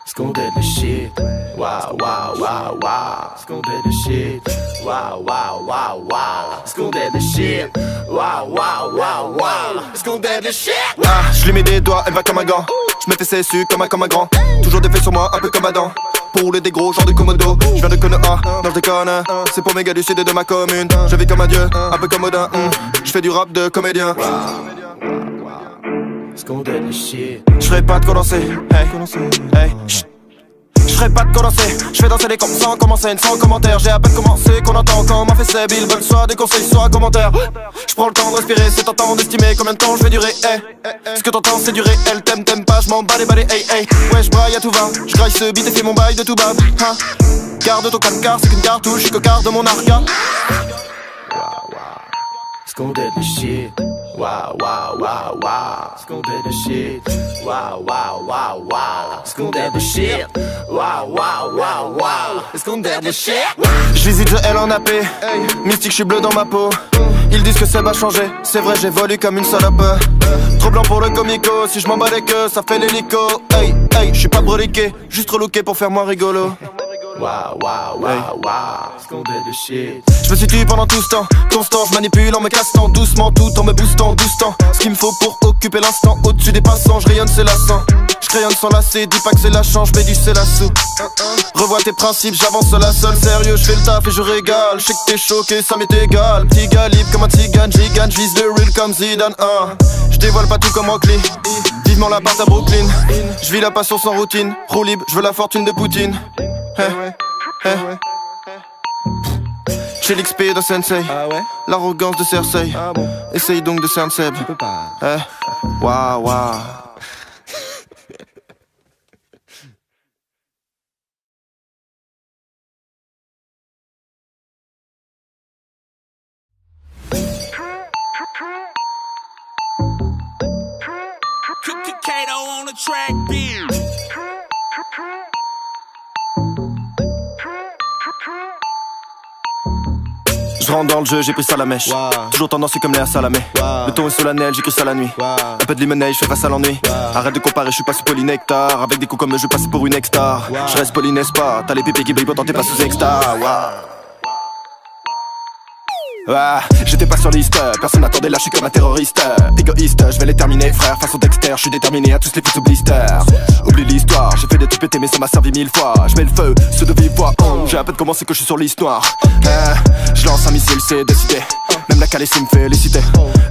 Scondé le shit, wow, wow, wow, wow. Scondé le shit, wow, wow, wow, wow. Scondé le shit, wow, wow, wow, wow. Scondé le shit. Je lui mets des doigts, elle va comme un gant. Je me fais cessu comme un grand. Toujours des faits sur moi, un peu comme Adam. Pour rouler des gros, genre de Komodo. Je viens de Konoha, non je déconne. C'est pour mes gars du sud et de ma commune. Je vis comme un dieu, un peu comme Odin. Je fais du rap de comédien. Scondé le shit. Je ferai pas de condenser, hey, chut. Je ferai pas de condenser, je fais danser les comptes sans commencer, sans commentaire. J'ai à peine commencé qu'on entend quand m'a fait ses billes veulent soit des conseils, soit commentaires. Je prends le temps de respirer, c'est tentant d'estimer combien de temps je vais durer. Ce que t'entends c'est du réel, t'aimes pas, je m'en bats les balais, ouais je braille à tout va, je graille ce beat et fais mon bail de tout bas. Garde ton calme car c'est qu'une cartouche, je cocard de mon arca. School did the shit. Wow, wow, wow, wow. School did the shit. Wow, wow, wow, wow. School did the shit. Wow, wow, wow, wow. School did the shit. Je visite je L en AP, mystique je suis bleu dans ma peau. Ils disent que ça va changer, c'est vrai j'évolue comme une salope. Trop blanc pour le comico, si je m'en bats les queues, ça fait l'hélico. Je suis pas broliqué, juste relooké pour faire moins rigolo. Wow, wow, wow, wow. School did the shit. Je me situe pendant tout ce temps, constant, je manipule en me cassant doucement, tout en me boostant, boostant. Ce qu'il me faut pour occuper l'instant, au-dessus des passants, je rayonne c'est lassant. Je crayonne sans lasser, dis pas que c'est la chance, je mets du c'est la sous. Revois tes principes, j'avance la seule, sérieux, je fais le taf et je régale. Je sais que t'es choqué, ça m'est égal. Petit gars libre comme un tigane, gigane, j'vise le real comme Zidane. Je dévoile pas tout comme Rockly, vivement la part à Brooklyn. Je vis la passion sans routine, roue libre, je veux la fortune de Poutine. J'ai l'XP de Sensei, l'arrogance de Cersei. Essaye donc de cerner Seb. Waouh, waouh. Kato on the track, beer. Je rentre dans le jeu, j'ai pris ça la mèche. Toujours tendancieux comme Léa Salamé. Le ton est solennel, j'écris ça la nuit. Un peu de limonade, je fais face à l'ennui. Arrête de comparer, je suis pas sous polynectar. Avec des coups comme le jeu, passe pour une ex-star. Je reste poli, n'est-ce pas? T'as les pépés qui brillent, pourtant t'es pas sous ex-star. J'étais pas sur liste, personne n'attendait là, je suis comme un terroriste. Égoïste, je vais les terminer, frère, façon Dexter, je suis déterminé à tous les foutre sous blister. Oublie l'histoire, j'ai fait des trucs pétés mais ça m'a servi 1000 fois. Je mets le feu, ceux de vive voix, j'ai à peine commencé que je suis sur l'histoire. Je lance un missile, c'est décidé, même la calée me féliciter.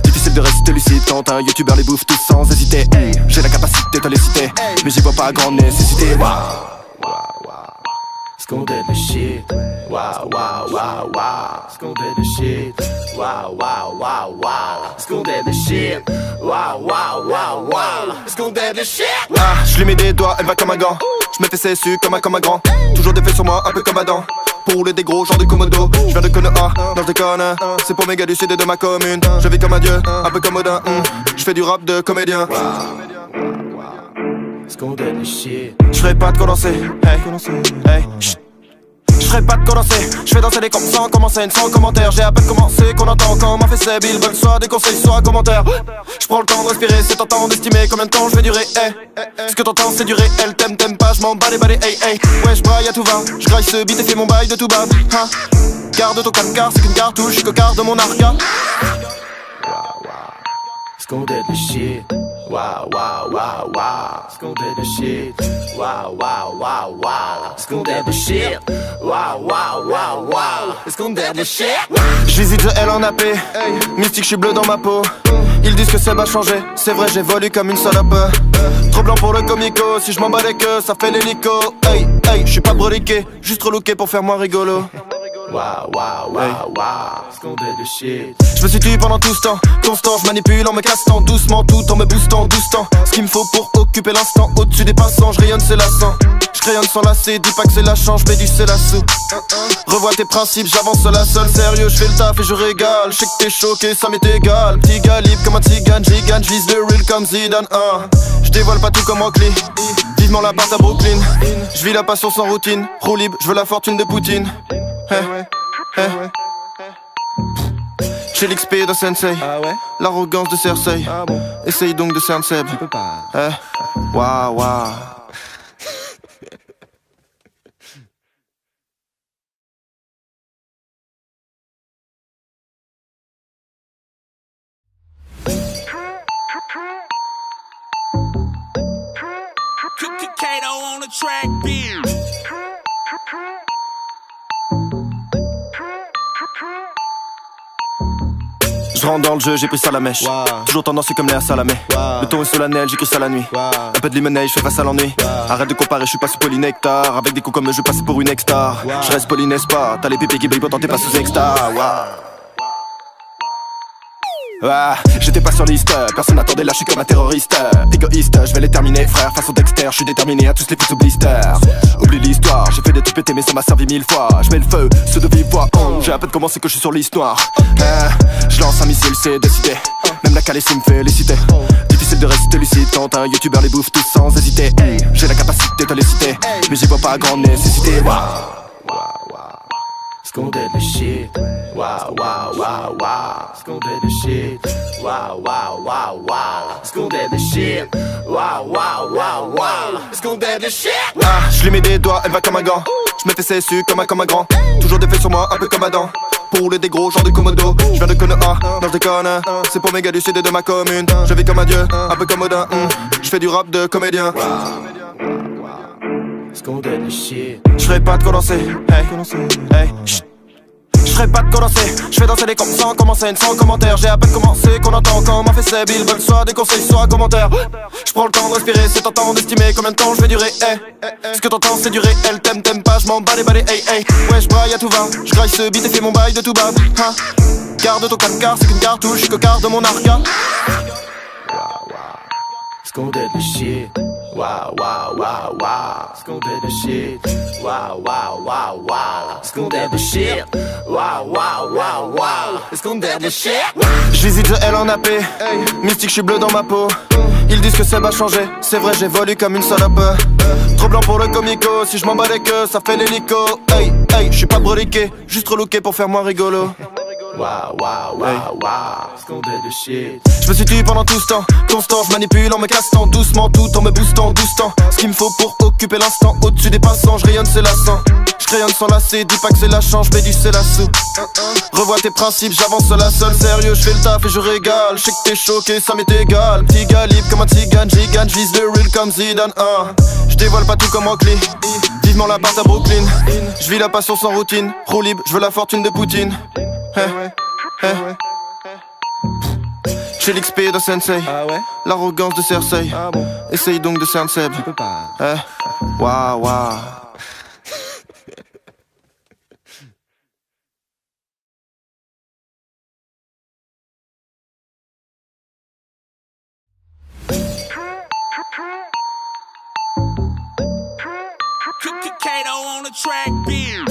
Difficile de rester lucide quand un youtubeur les bouffe tous sans hésiter. J'ai la capacité de les citer, mais j'y vois pas grande nécessité. School did the shit. Wow, wow, wow, wow. School did the shit. Wow, wow, wow, wow. School did the shit. Wow, wow, wow, wow. School did the shit. Je lui mets des doigts, elle va comme un gant. Je me fais cessu comme un grand. Toujours des faits sur moi, un peu comme Adam. Pour rouler des gros, genre de Komodo. Je viens de Konoha, non je déconne. C'est pour mes gars du sud et de ma commune. Je vis comme un dieu, un peu comme Odin. Je fais du rap de comédien. School did the shit. Je ferai pas de condensé, je ferai pas de condensé, je fais danser les comptes sans commencer, sans commentaire. J'ai à peine commencé qu'on entend quand m'a fait ses billes veulent soit des conseils, soit commentaires. Je prends le temps de respirer, c'est tentant d'estimer combien de temps je vais durer. Ce que t'entends c'est du réel, t'aimes pas, je m'en bats les balais, ouais je braille à tout va, je graille ce beat et fais mon bail de tout bas. Garde ton calme car c'est qu'une cartouche, je suis cocard de mon arca. School did the shit. Wow, wow, wow, wow. School did the shit. Wow, wow, wow, wow. School did the shit. Wow, wow, wow, wow. School did the shit. Je visite je L en AP, mystique je suis bleu dans ma peau. Ils disent que ça va changer, c'est vrai j'évolue comme une salope. Trop blanc pour le comico, si je m'en bats les queues, ça fait l'hélico. Je suis pas broliqué, juste relooké pour faire moins rigolo. Wow, wow, wow, wow. School did the shit. Je me situe pendant tout ce temps, constant, je manipule en me cassant doucement, tout en me boostant, boostant. Ce qu'il me faut pour occuper l'instant, au-dessus des passants, je rayonne c'est lassant. Je crayonne sans lasser, dis pas que c'est la chance, je mets du c'est la sous. Revois tes principes, j'avance la seule, sérieux, je fais le taf et je régale. Je sais que t'es choqué, ça m'est égal. Petit gars libre comme un tigane, gigane, j'vise le real comme Zidane. Je dévoile pas tout comme Rockly, vivement la part à Brooklyn. Je vis la passion sans routine, roue libre, je veux la fortune de Poutine. J'ai l'XP de Sensei, l'arrogance de Cersei. Essaye donc de cerner Seb. Waouh, waouh. Kato on the track, beer. Je Je rentre dans le jeu, j'ai pris ça la mèche. Toujours tendancieux comme l'air Salamé. Le ton est solennel, j'écris ça la nuit. Un peu de limonade, je fais face à l'ennui. Arrête de comparer, je suis pas sous polynectar. Avec des coups comme je passe pour une ex-star. Je reste poli, n'est-ce pas? T'as les pépés qui brillent, pourtant t'es pas sous ex-star. J'étais pas sur liste, personne n'attendait là, je suis comme un terroriste. Égoïste, je vais les terminer, frère, façon Dexter, je suis déterminé à tous les foutre sous blister. Oublie l'histoire, j'ai fait des trucs pétés mais ça m'a servi 1000 fois. Je mets le feu, ceux de vive voix, j'ai à peine commencé que je suis sur l'histoire. Je lance un missile, c'est décidé. Même la calessie me fait féliciter. Difficile de rester lucide quand un youtubeur les bouffe tous sans hésiter. J'ai la capacité de les citer, mais j'y vois pas grande nécessité. School did the shit. Wow, wow, wow, wow. School did the shit. Wow, wow, wow, wow. School did the shit. Wow, wow, wow, wow. School did the shit. Je lui mets des doigts, elle va comme un gant. Je me fais cessu comme un grand. Toujours des faits sur moi, un peu comme Adam. Pour rouler des gros, genre de Komodo. Je viens de Konoha, non je déconne. C'est pour mes gars du sud et de ma commune. Je vis comme un dieu, un peu comme Odin. Je fais du rap de comédien. School did the shit. J'ferai pas de condenser, hey, chut. J'ferai pas de condenser, j'fais danser les comptes sans commencer, sans commentaire. J'ai à peine commencé qu'on entend quand m'a fait ses billes. Veulent soit des conseils, soit commentaires. J'prends le temps de respirer, c'est tentant d'estimer combien de temps je vais durer, hey. Ce que t'entends c'est du réel, t'aimes pas, j'm'en bats les balais, hey, hey. Ouais j'braille à tout va, j'graille ce beat et fais mon bail de tout bas, hein. Garde ton calme car c'est qu'une cartouche, j'suis cocard de mon arca. School did the shit. Wow, wow, wow, wow. School did the shit. Wow, wow, wow, wow. School did the shit. Wow, wow, wow, wow. School did the shit. Je visite The L en AP. Mystique, je suis bleu dans ma peau. Ils disent que ça va changer. C'est vrai, j'évolue comme une salope. Trop blanc pour le comico. Si je m'en bats les queues, ça fait l'hélico. Hey, hey, je suis pas broliqué. Juste relooké pour faire moins rigolo. Wow, wow, wow, wow. School did the shit. Je me suis tué pendant tout ce temps, constant, je manipule en me cassant doucement, tout en me boostant, boostant. Ce qu'il me faut pour occuper l'instant, au-dessus des passants, je rayonne c'est lassant. Je crayonne sans lasser, dis pas que c'est la chance, je mets du c'est la soupe. Revois tes principes, j'avance la seule, sérieux, je fais le taf et je régale. Je sais que t'es choqué, ça m'est égal. Petit gars libre comme un tigane, gigane, j'vise le real comme Zidane. Je dévoile pas tout comme Oakley, vivement la part à Brooklyn. Je vis la passion sans routine, roue libre, je veux la fortune de Poutine. J'ai l'XP de Sensei, l'arrogance de Cersei. Essaye donc de cerner Seb. Waouh, waouh. Kato on the track, beer.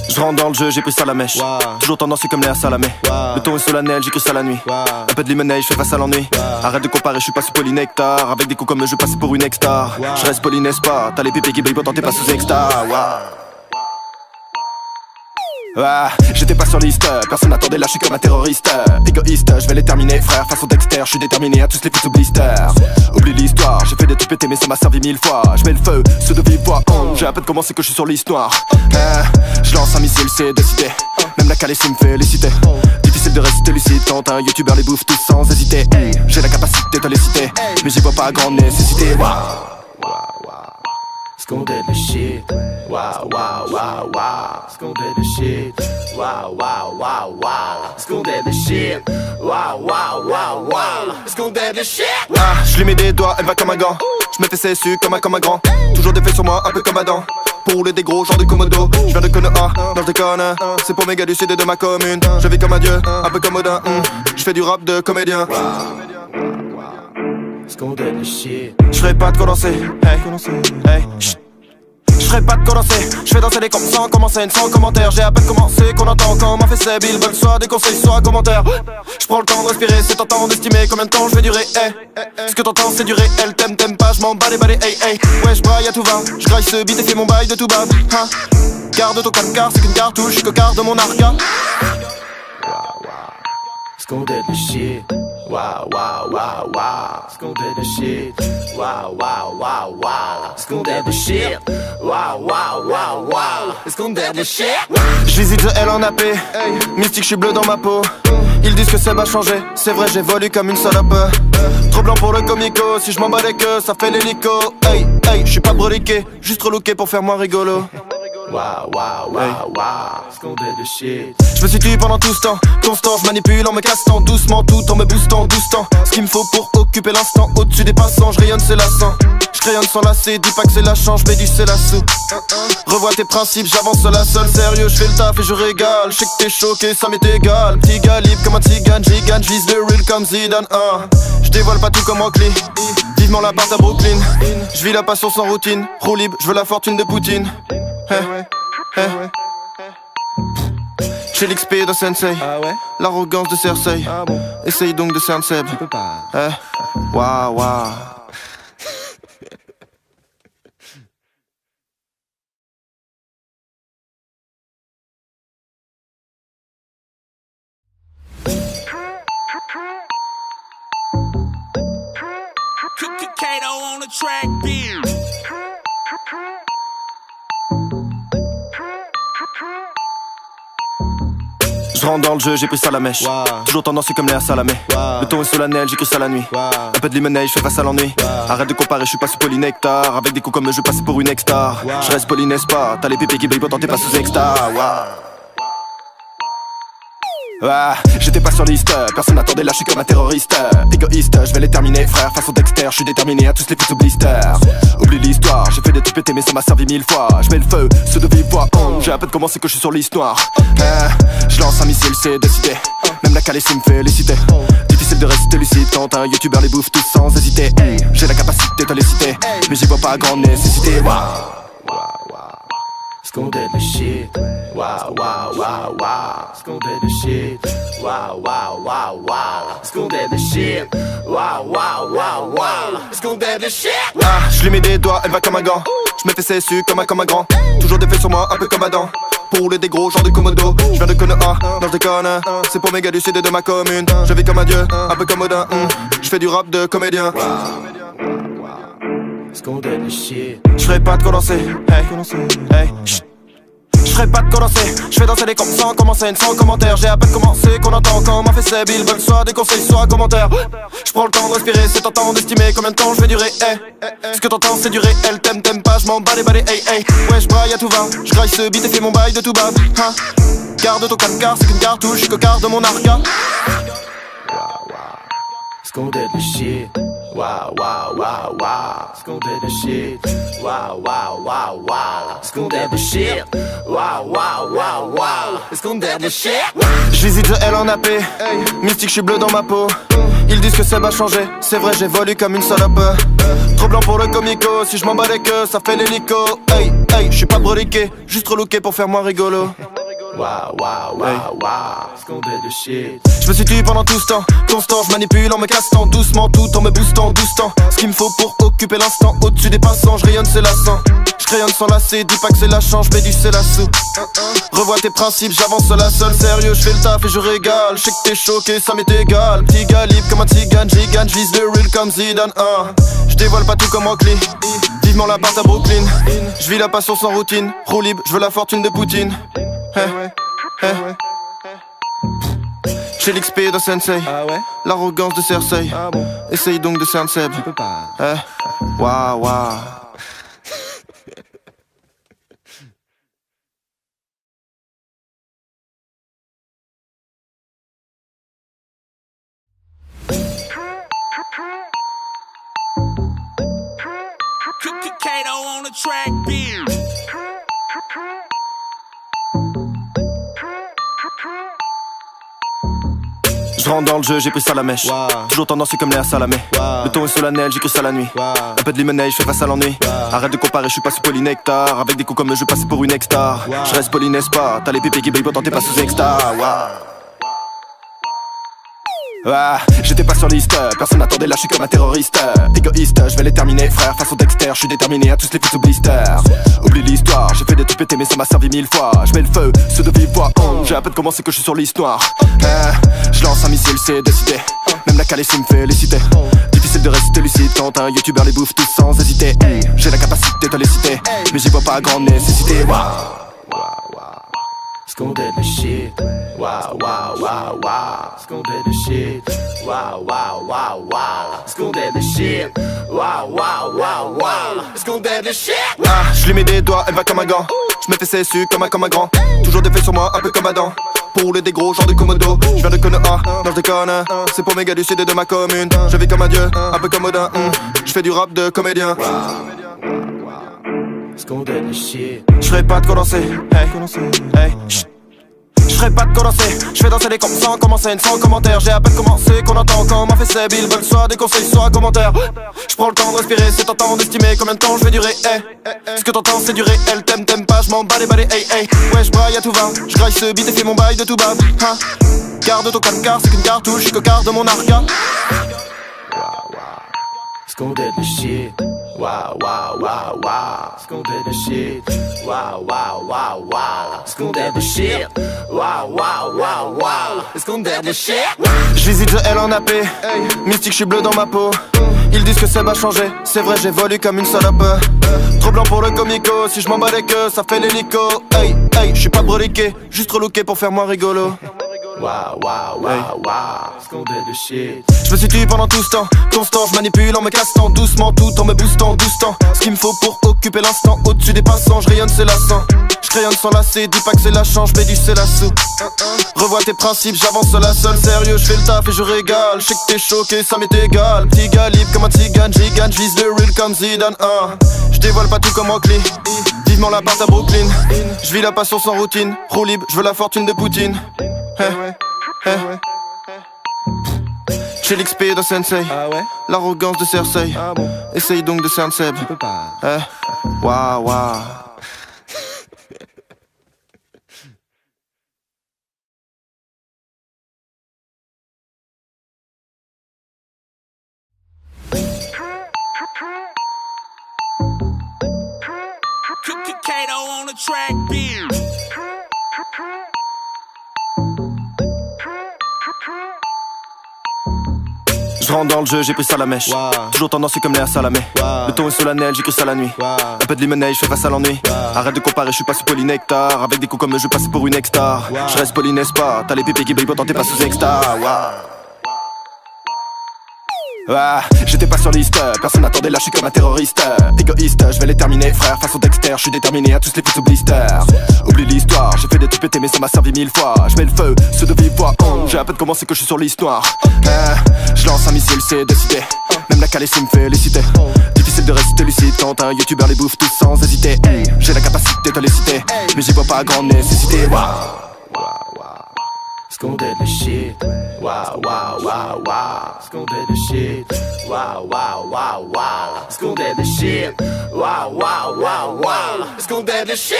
Je rentre dans le jeu, j'ai pris ça la mèche. Toujours tendancieux comme l'air Salamé. Le ton est solennel, j'écris ça la nuit. Un peu de limonade, je fais face à l'ennui. Arrête de comparer, je suis pas sous polynectar. Avec des coups comme je passe pour une ex-star. Je reste poli, n'est-ce pas? T'as les pépés qui brillent, pourtant t'es pas sous ex-star. J'étais pas sur liste, personne n'attendait là, je suis comme un terroriste. Égoïste, je vais les terminer, frère, façon Dexter, je suis déterminé à tous les foutre sous blister. Oublie l'histoire, j'ai fait des trucs pétés mais ça m'a servi 1000 fois. Je mets le feu, ceux de vive voix, j'ai à peine commencé que je suis sur l'histoire. Je lance un missile, c'est décidé. Même la calessie me fait féliciter. Difficile de rester lucide quand un youtubeur les bouffe tous sans hésiter. J'ai la capacité de les citer, mais j'y vois pas grande nécessité. School did the shit. Wow, wow, wow, wow. School did the shit. Wow, wow, wow, wow. School did the shit. Wow, wow, wow, wow. School did the shit. Je lui mets des doigts, elle va comme un gant. Je me fais cessu comme un grand. Toujours des faits sur moi, un peu comme Adam. Pour rouler des gros, genre de Komodo. Je viens de Konoha, non je déconne. C'est pour mes gars du sud et de ma commune. Je vis comme un dieu, un peu comme Odin. Je fais du rap de comédien. School did the shit. J'ferai pas de condenser, hey, chut. J'ferai pas de condenser, j'fais danser les comptes sans commencer, sans commentaire. J'ai à peine commencé qu'on entend quand m'a fait ses billes. Veulent soit des conseils, soit commentaires. J'prends le temps de respirer, c'est tentant d'estimer combien de temps je vais durer, hey. Ce que t'entends c'est du réel, t'aimes pas, j'm'en bats les balais, hey, hey. Ouais j'braille à tout va, j'graille ce beat et fais mon bail de tout bas, hein. Garde ton calme car c'est qu'une cartouche, j'suis cocard de mon arca. School did the shit. Wow, wow, wow, wow. School did the shit. Wow, wow, wow, wow. School did the shit. Wow, wow, wow, wow. School did the shit. Je visite The L en AP. Mystique, je suis bleu dans ma peau. Ils disent que ça va changer. C'est vrai, j'évolue comme une salope. Trop blanc pour le comico. Si je m'en bats les queues, ça fait l'hélico. Hey, hey, je suis pas broliqué. Juste relooké pour faire moins rigolo. Wow, wow, wow, wow. Scondé de shit. Je me situe pendant tout ce temps, constant, je manipule en me castant doucement, tout en me boostant, doucement. Ce qu'il me faut pour occuper l'instant, au-dessus des passants, je rayonne, c'est lassant. Je crayonne sans lasser, dis pas que c'est la chance, je mets du c'est la sous. Revois tes principes, j'avance la seule, sérieux, je fais le taf et je régale. Je sais que t'es choqué, ça m'est égal. Petit galibre comme un tzigane, gigane, je vise le real comme Zidane. Je dévoile pas tout comme Rockly, vivement la part à Brooklyn. Je vis la passion sans routine, roue libre, je veux la fortune de Poutine. J'ai l'XP de Sensei, l'arrogance de Cersei. Essaye donc de cerner Seb. Tu peux pas. Waouh, waouh. Kato on the track, beer. Je rentre dans le jeu, j'ai pris ça à la mèche. Toujours tendancieux comme l'air Salamé. Le ton est solennel, j'écris ça la nuit. Un peu de limonade, je fais face à l'ennui. Arrête de comparer, je suis pas sous polynectar. Avec des coups comme je passe pour une ex-star. Je reste poli, n'est-ce pas? T'as les pépés qui brillent, pourtant t'es pas sous extra. J'étais pas sur liste, personne n'attendait là, je suis comme un terroriste. Égoïste, je vais les terminer, frère, façon Dexter, je suis déterminé à tous les foutre sous blister. Oublie l'histoire, j'ai fait des trucs pétés mais ça m'a servi 1000 fois. Je mets le feu, ceux de vive voix, j'ai à peine commencé que je suis sur l'histoire. Je lance un missile, c'est décidé, même la calée me féliciter. Difficile de rester lucide quand un youtubeur les bouffe tous sans hésiter. J'ai la capacité de les citer, mais j'y vois pas grande nécessité. Scondé de shit. Wow, wow, wow, wow. Scondé de shit. Wow, wow, wow, wow. Scondé de shit. Wow, wow, wow, wow. Scondé de shit. Je lui mets des doigts, elle va comme un gant. Je me fais cessu comme un grand. Toujours des faits sur moi, un peu comme Adam. Pour rouler des gros, genre de Komodo. Je viens de Konoha, non je déconne. C'est pour mes gars du sud et de ma commune. Je vis comme un dieu, un peu comme Odin. Je fais du rap de comédien. Scondé de shit. Je ferai pas de condenser, hey, je ferai pas de condenser, je fais danser les comptes sans commencer, sans commentaire. J'ai à peine commencé qu'on entend quand m'a fait ses billes. Veulent soit des conseils, soit commentaires. Je prends le temps de respirer, c'est tentant d'estimer combien de temps je vais durer. Ce que t'entends c'est du réel, t'aimes pas, je m'en bats les balais, ouais je braille à tout va, je graille ce beat et fais mon bail de tout bas. Garde ton calme car c'est qu'une cartouche, je suis cocard de mon arca. Scondé de shit. Wow, wow, wow, wow. Scondé de shit. Wow, wow, wow, wow. Scondé de shit. Wow, wow, wow, wow. Scondé de shit. Je visite The L en AP, mystique, je suis bleu dans ma peau. Ils disent que ça va changer, c'est vrai j'évolue comme une salope. Trop blanc pour le comico, si je m'en bats les queues, ça fait l'hélico. Je suis pas broliqué, juste relooké pour faire moins rigolo. Wow, wow, wow, wow. Scondé de shit. Je me situe pendant tout ce temps, constant, je manipule en me castant doucement, tout en me boostant, doucement. Ce qu'il me faut pour occuper l'instant, au-dessus des passants, je rayonne, c'est lassant. Je crayonne sans lasser, dis pas que c'est la chance, je mets du c'est la sous. Revois tes principes, j'avance la seule, sérieux, je fais le taf et je régale. Je sais que t'es choqué, ça m'est égal. Petit galibre comme un tzigane, gigane, je vise le real comme Zidane. Je dévoile pas tout comme Rockly, vivement la part à Brooklyn. Je vis la passion sans routine, roue libre, je veux la fortune de Poutine. J'ai l'XP de Sensei, l'arrogance de Cersei. Essaye donc de cerner Seb. Tu peux pas. Waouh, waouh. Kato on the track, beer. Je rentre dans le jeu, j'ai pris ça à la mèche. Toujours tendancieux comme l'air Salamé. Le ton est solennel, j'écris ça la nuit. Un peu de limonade, je fais face à l'ennui. Arrête de comparer, je suis pas sous polynectar. Avec des coups comme je passe pour une ex-star. Je reste poli, n'est-ce pas? T'as les pépés qui brillent, pourtant t'es pas sous extra. J'étais pas sur liste, personne n'attendait là, je suis comme un terroriste. Égoïste, je vais les terminer, frère, façon Dexter, je suis déterminé à tous les foutre sous blister. Oublie l'histoire, j'ai fait des trucs pétés mais ça m'a servi 1000 fois. Je mets le feu, ceux de vive voix, j'ai à peine commencé que je suis sur l'histoire. Je lance un missile, c'est décidé, même la calée me féliciter. Difficile de rester lucide quand un youtubeur les bouffe tous sans hésiter. J'ai la capacité de les citer, mais j'y vois pas grande nécessité. Scondé de shit. Wow, wow, wow, wow. Scondé de shit. Wow, wow, wow, wow. Scondé de shit. Wow, wow, wow, wow. Scondé de shit. Je lui mets des doigts, elle va comme un gant. J'me fais CSU comme un grand. Toujours des faits sur moi, un peu comme Adam. Pour rouler des gros genre de Komodo. J'viens de Konoha, non j'déconne. C'est pour mes gars du sud et de ma commune. Je vis comme un dieu, un peu comme Odin. J'fais du rap de comédien. J'ferai pas de condenser, hey, hey, chut. J'ferai pas de condenser, j'fais danser les comptes sans commencer, sans commentaire. J'ai à peine commencé qu'on entend quand m'a fait ses billes. Veulent soit des conseils, soit commentaires. J'prends le temps de respirer, c'est tentant d'estimer combien de temps j'vais durer, hey. Ce que t'entends c'est du réel, t'aimes pas, j'm'en bats les balais, hey, hey. Ouais j'braille à tout va, j'graille ce beat et fais mon bail de tout bave, hein. Garde ton calme car c'est qu'une cartouche, j'suis cocard de mon arca. Scondé de shit, wow, wow, wow, wow. Scondé de shit, wow, wow, wow, wow. Scondé de shit, wow, wow, wow, wow. Scondé de shit. J'visite le L en AP, mystique j'suis bleu dans ma peau. Ils disent que ça va changer, c'est vrai j'évolue comme une salope. Trop blanc pour le comico, si j'm'en bats les queues, ça fait l'hélico. Hey, hey, j'suis pas broliqué, juste relooké pour faire moins rigolo. Wow, wow, wow, wow. Scondé de shit. J'me suis tué pendant tout ce temps, constant, j'manipule en me castant doucement, tout en me boostant, boostant. Ce qu'il me faut pour occuper l'instant, au-dessus des passants, j'rayonne c'est lassant. J'crayonne sans lasser, dis pas que c'est la chance, j'mets du c'est la sous. Revois tes principes, j'avance la seule, sérieux, j'fais le taf et je régale. J'sais que t'es choqué, ça m'est égal. Petit gars libre comme un tzigane, gigane, j'vise le real comme Zidane, J'dévoile pas tout comme Rockly, vivement la part à Brooklyn. J'vis la passion sans routine, roue libre, j'veux la fortune de Poutine. J'ai l'XP de Sensei, l'arrogance de Cersei. Essaye donc de cerner Seb. Tu peux pas. Waouh, waouh. Kato on the track, beer. Je rentre dans le jeu, j'ai pris ça à la mèche. Toujours tendancieux comme Léa Salamé. Le ton est solennel, j'écris ça la nuit. Un peu de limonade, je fais face à l'ennui. Arrête de comparer, je suis pas sous polynectar. Avec des coups comme le jeu, passe pour une ex-star. Je reste poli, n'est-ce pas? T'as les pépés qui brillent, pourtant t'es pas sous ex-star. J'étais pas sur liste, personne n'attendait, là je suis comme un terroriste. Égoïste, je vais les terminer, frère, façon Dexter. Je suis déterminé à tous les foutre sous blister. Oublie l'histoire, j'ai fait des trucs pétés mais ça m'a servi 1000 fois. Je mets le feu, ceux de vive voix, j'ai à peine commencé que je suis sur l'histoire. Je lance un missile, c'est décidé. Même la calée me fait les citer. Difficile de rester lucide quand un youtubeur les bouffe tous sans hésiter. J'ai la capacité de les citer, mais j'y vois pas grande nécessité. Scondé de shit, wow, wow, wow, wow. Scondé de shit, wow, wow, wow, wow. Scondé de shit, wow, wow, wow, wow. Scondé de shit.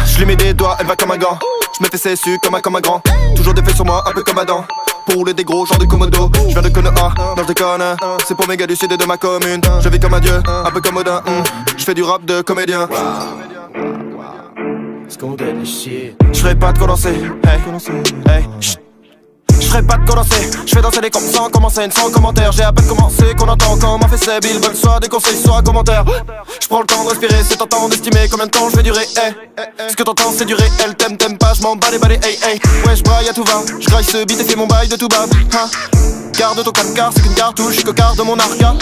Je lui mets des doigts, elle va comme un gant. Je me fais CSU comme un grand. Toujours des faits sur moi, un peu comme Adam. Pour rouler des gros genre de Komodo. J'viens de Konoha, non j'déconne. C'est pour mes gars du sud et de ma commune. Je vis comme un dieu, un peu comme Odin. J'fais du rap de comédien. Scondé de shit. J'ferai pas de condenser, hey, hey, chut. J'ferai pas de condenser, j'fais danser les comptes sans commencer, sans commentaire. J'ai à peine commencé qu'on entend quand m'a fait ses billes. Veulent soit des conseils, soit commentaires. J'prends le temps de respirer, c'est tentant d'estimer combien de temps j'vais durer, hey. Ce que t'entends c'est du réel, t'aimes pas, j'm'en bats les balais, hey, hey. Ouais j'braille à tout va, j'graille ce beat et fais mon bail de tout bave, hein. Garde ton calme car c'est qu'une cartouche, j'suis cocard de mon arca.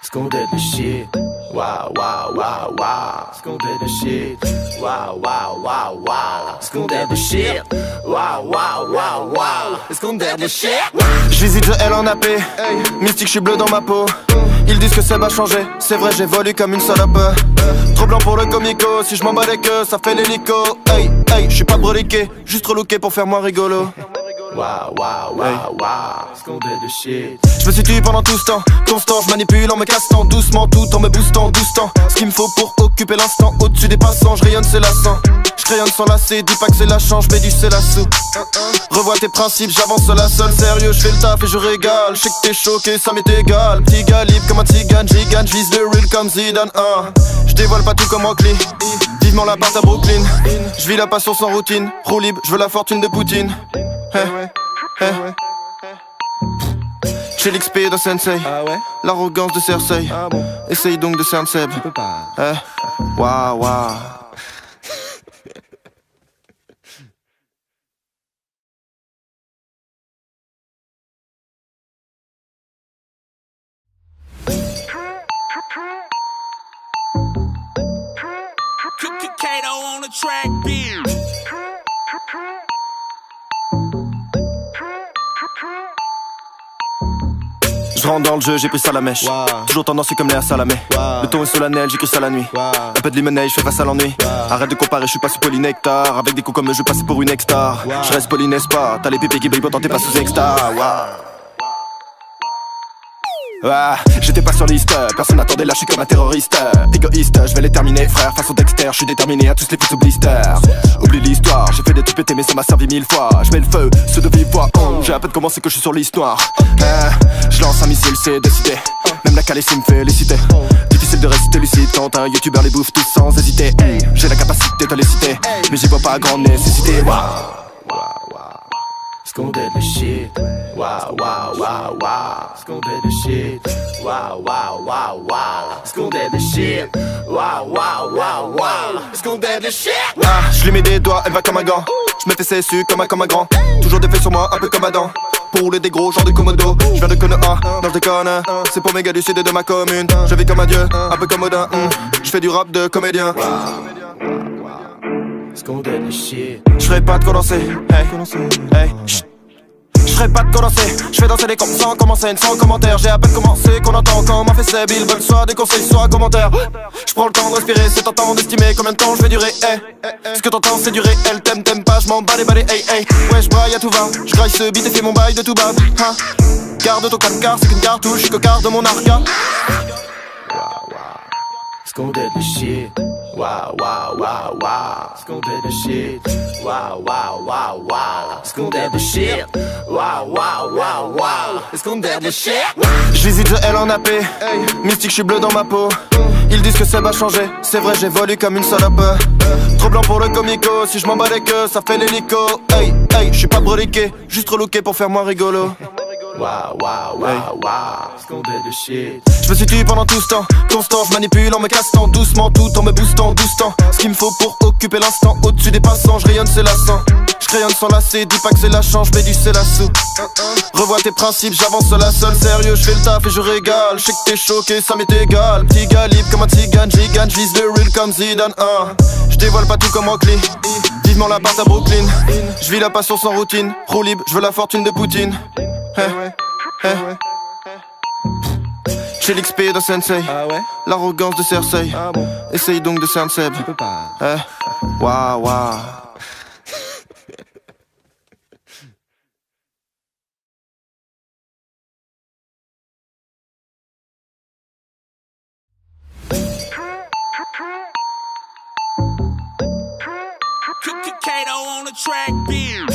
Scondé de shit, wow, wow, wow, wow. Scondé de shit, wow, wow, wow, wow. Scondé de shit, wow, wow, wow, wow. Scondé de shit. J'visite le L en AP, mystique j'suis bleu dans ma peau. Ils disent que ça va changer, c'est vrai j'évolue comme une salope. Trop blanc pour le comico, si j'm'en bats les queues, ça fait l'hélico. Hey, hey, j'suis pas broliqué, juste relooké pour faire moins rigolo. Wow, wow, wow, wow. Scondé de shit. Je me suis tué pendant tout ce temps, constant, je manipule en me castant doucement, tout en me boostant, boostant. Ce qu'il me faut pour occuper l'instant, au-dessus des passants, je rayonne c'est lassant. Je crayonne sans lasser, dis pas que c'est la chance, je mets du c'est la sous. Revois tes principes, j'avance la seule, sérieux, je fais le taf et je régale. Je sais que t'es choqué, ça m'est égal. Petit gars libre comme un tzigane, gigane, j'vise le real comme Zidane, Je dévoile pas tout comme Rockly, vivement la part à Brooklyn. Je vis la passion sans routine, roue libre, je veux la fortune de Poutine. J'ai l'XP de Sensei, l'arrogance de Cersei. Essaye donc de cerner Seb. Tu peux pas. Waouh, waouh. Kato on the track, beer. Je rentre dans le jeu, j'ai pris ça à la mèche. Toujours tendancieux comme Léa Salamé. Le ton est solennel, j'écris ça la nuit. Un peu de limonade, je fais face à l'ennui. Arrête de comparer, je suis pas sous polynectar. Avec des coups comme je passe pour une ex-star. Je reste poli, n'est-ce pas? T'as les pépés qui brillent, pourtant t'es pas sous extra. J'étais pas sur liste, personne n'attendait là, je suis comme un terroriste. Égoïste, je vais les terminer, frère, façon Dexter, je suis déterminé à tous les foutre sous blister. Oublie l'histoire, j'ai fait des trucs pétés mais ça m'a servi 1000 fois. Je mets le feu, ceux de vive voix, j'ai à peine commencé que je suis sur l'histoire. Je lance un missile, c'est décidé. Même la calée me féliciter. Difficile de réciter lucide quand un youtubeur les bouffe tous sans hésiter. J'ai la capacité de les citer, mais j'y vois pas grande nécessité. Scondé le shit, wow, wow, wow, wow. Scondé le shit, wow, wow, wow, wow. Scondé le shit, wow, wow, wow, wow. Scondé le shit. Je lui mets des doigts, elle va comme un gant. Je me fais cessu comme un grand. Toujours des faits sur moi, un peu comme Adam. Pour rouler des gros, genre de Komodo. Je viens de Konoha, non je déconne. C'est pour mes gars du sud et de ma commune. Je vis comme un dieu, un peu comme Odin. Je fais du rap de comédien. Scondé le shit. Je ferai pas de condenser, hey, je ferai pas de condenser, je fais danser les comptes sans commencer, sans commentaire. J'ai à peine commencé qu'on entend quand m'a fait ses billes. Veulent soit des conseils, soit commentaires. Je prends le temps de respirer, c'est tentant d'estimer combien de temps je vais durer, Ce que t'entends c'est du réel, t'aimes pas, je m'en bats les balais, Ouais je braille à tout va, je graille ce beat et fais mon bail de tout bas, Garde ton 4 car c'est qu'une cartouche, je suis cocard de mon arca. Scondé le shit, wow, wow, wow, wow. Scondé le shit, wow, wow, wow, wow. Scondé le shit, wow, wow, wow, wow. Scondé le shit. Je visite The L en AP, mystique, je suis bleu dans ma peau. Ils disent que ça va changer, c'est vrai j'évolue comme une salope. Trop blanc pour le comico, si je m'en bats les queues, ça fait l'hélico. Je suis pas breliqué, juste relooké pour faire moins rigolo. Wow, wow, wow, wow. Scondé le shit. Je me suis tué pendant tout ce temps, constant, je manipule en me cassant doucement, tout en me boostant, boostant. Ce qu'il me faut pour occuper l'instant, au-dessus des passants, je rayonne, c'est lassant. Je crayonne sans lasser, dis pas que c'est la chance, je mets du c'est la sous. Revois tes principes, j'avance la seule, sérieux, je fais le taf et je régale. Je sais que t'es choqué, ça m'est égal. Petit gars libre comme un tzigane, gigane, j'vise le real comme Zidane. Je dévoile pas tout comme Oakley, vivement la part à Brooklyn. Je vis la passion sans routine, roue libre, je veux la fortune de Poutine. J'ai l'XP de Sensei, l'arrogance de Cersei. Essaye donc de cerner Seb. Waouh, waouh. Kato on the track, beer.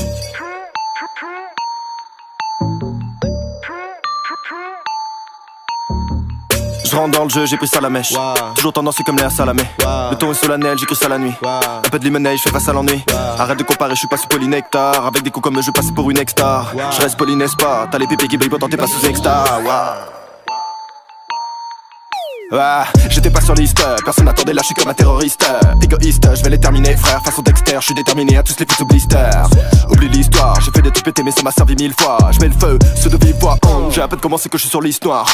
Je rentre dans le jeu, j'ai pris ça à la mèche. Toujours tendancieux comme Léa Salamé. Le ton est solennel, j'écris ça la nuit. Un peu de limonade, je fais face à l'ennui. Arrête de comparer, je suis pas sous polynectar. Avec des coups comme je passe pour une ex-star. Je reste poli, n'est-ce pas? T'as les pépés qui brillent, pourtant t'es pas sous extra. J'étais pas sur liste, personne n'attendait là, je suis comme un terroriste. Égoïste, je vais les terminer, frère, façon Dexter, je suis déterminé à tous les foutre sous blister. Oublie l'histoire, j'ai fait des trucs pétés mais ça m'a servi 1000 fois. Je mets le feu, ceux de vive voix, j'ai à peine commencé que je suis sur l'histoire.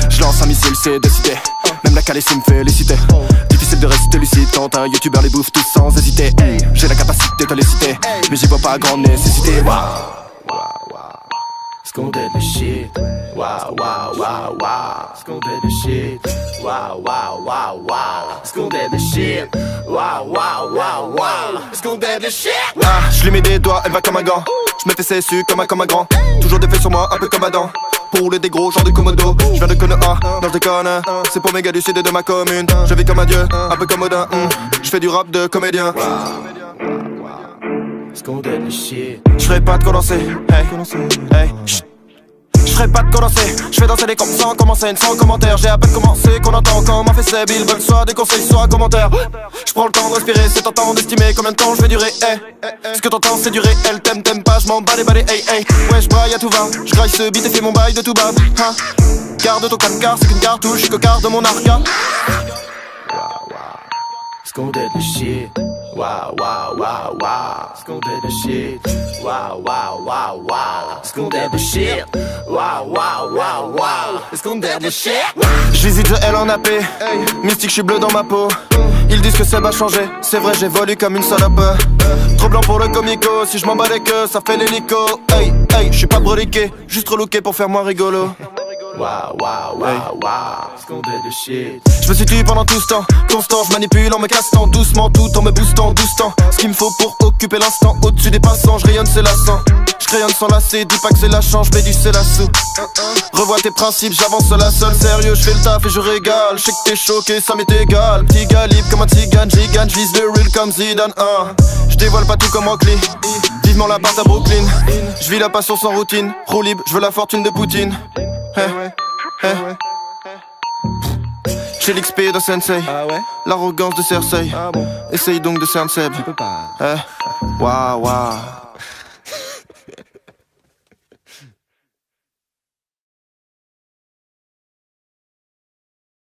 Je lance un missile, c'est décidé. Même la calée me féliciter. Difficile de rester lucide quand un youtubeur les bouffe tous sans hésiter. J'ai la capacité de les citer, mais j'y vois pas grande nécessité. Scondé le shit, wow, wow, wow, wow. Scondé le shit, wow, wow, wow, wow. Scondé le shit, wow, wow, wow, wow. Scondé le shit. Je lui mets des doigts, elle va comme un gant. Je me fais cessu comme un grand. Toujours des faits sur moi, un peu comme Adam. Pour rouler des gros, genre de Komodo. Je viens de Konoha, non je déconne. C'est pour mes gars du sud et de ma commune. Je vis comme un dieu, un peu comme Odin. Je fais du rap de comédien. Scondé le shit. Je ferai pas de condenser, je ferai pas de condenser, je fais danser les comptes sans commencer, sans commentaire. J'ai à peine commencé qu'on entend quand m'a fait ses billes. Veulent soit des conseils, soit commentaires. Je prends le temps de respirer, c'est tentant d'estimer combien de temps je vais durer, Ce que t'entends c'est du réel, t'aimes pas, je m'en bats les balais, Ouais je braille à tout va, je graille ce beat et fais mon bail de tout bas, Garde ton 4 car c'est qu'une cartouche, je suis cocard de mon arca. Scondé le shit, wow, wow, wow, wow. Scondé le shit, wow, wow, wow, wow. Scondé le shit, wow, wow, wow, wow. Scondé le shit. Je visite The L en AP, mystique, je suis bleu dans ma peau. Ils disent que Seb a changé, c'est vrai j'évolue comme une salope. Trop blanc pour le comico, si je m'en bats les queues, ça fait l'hélico. Hey, hey, j'suis pas broliqué, juste relooké pour faire moins rigolo. Wow, wow, wow, wow, ce qu'on est de shit. Je me situe pendant tout ce temps, constant, je manipule en me castant doucement, tout en me boostant, doucement. Ce qu'il me faut pour occuper l'instant, au-dessus des passants, je rayonne, c'est lassant. Je crayonne sans lasser, dis pas que c'est la chance, je mets du c'est la sous. Revois tes principes, j'avance la seule, sérieux, je fais le taf et je régale. Je sais que t'es choqué, ça m'est égal. Petit calibre comme un tigane, gigane, j'vise le real comme Zidane. Je dévoile pas tout comme Rockly, vivement la part à Brooklyn. Je vis la passion sans routine, roue libre, je veux la fortune de Poutine. J'ai l'XP de Sensei, l'arrogance de Cersei. Essaye donc de cerner Seb. Tu peux pas. Waouh, waouh.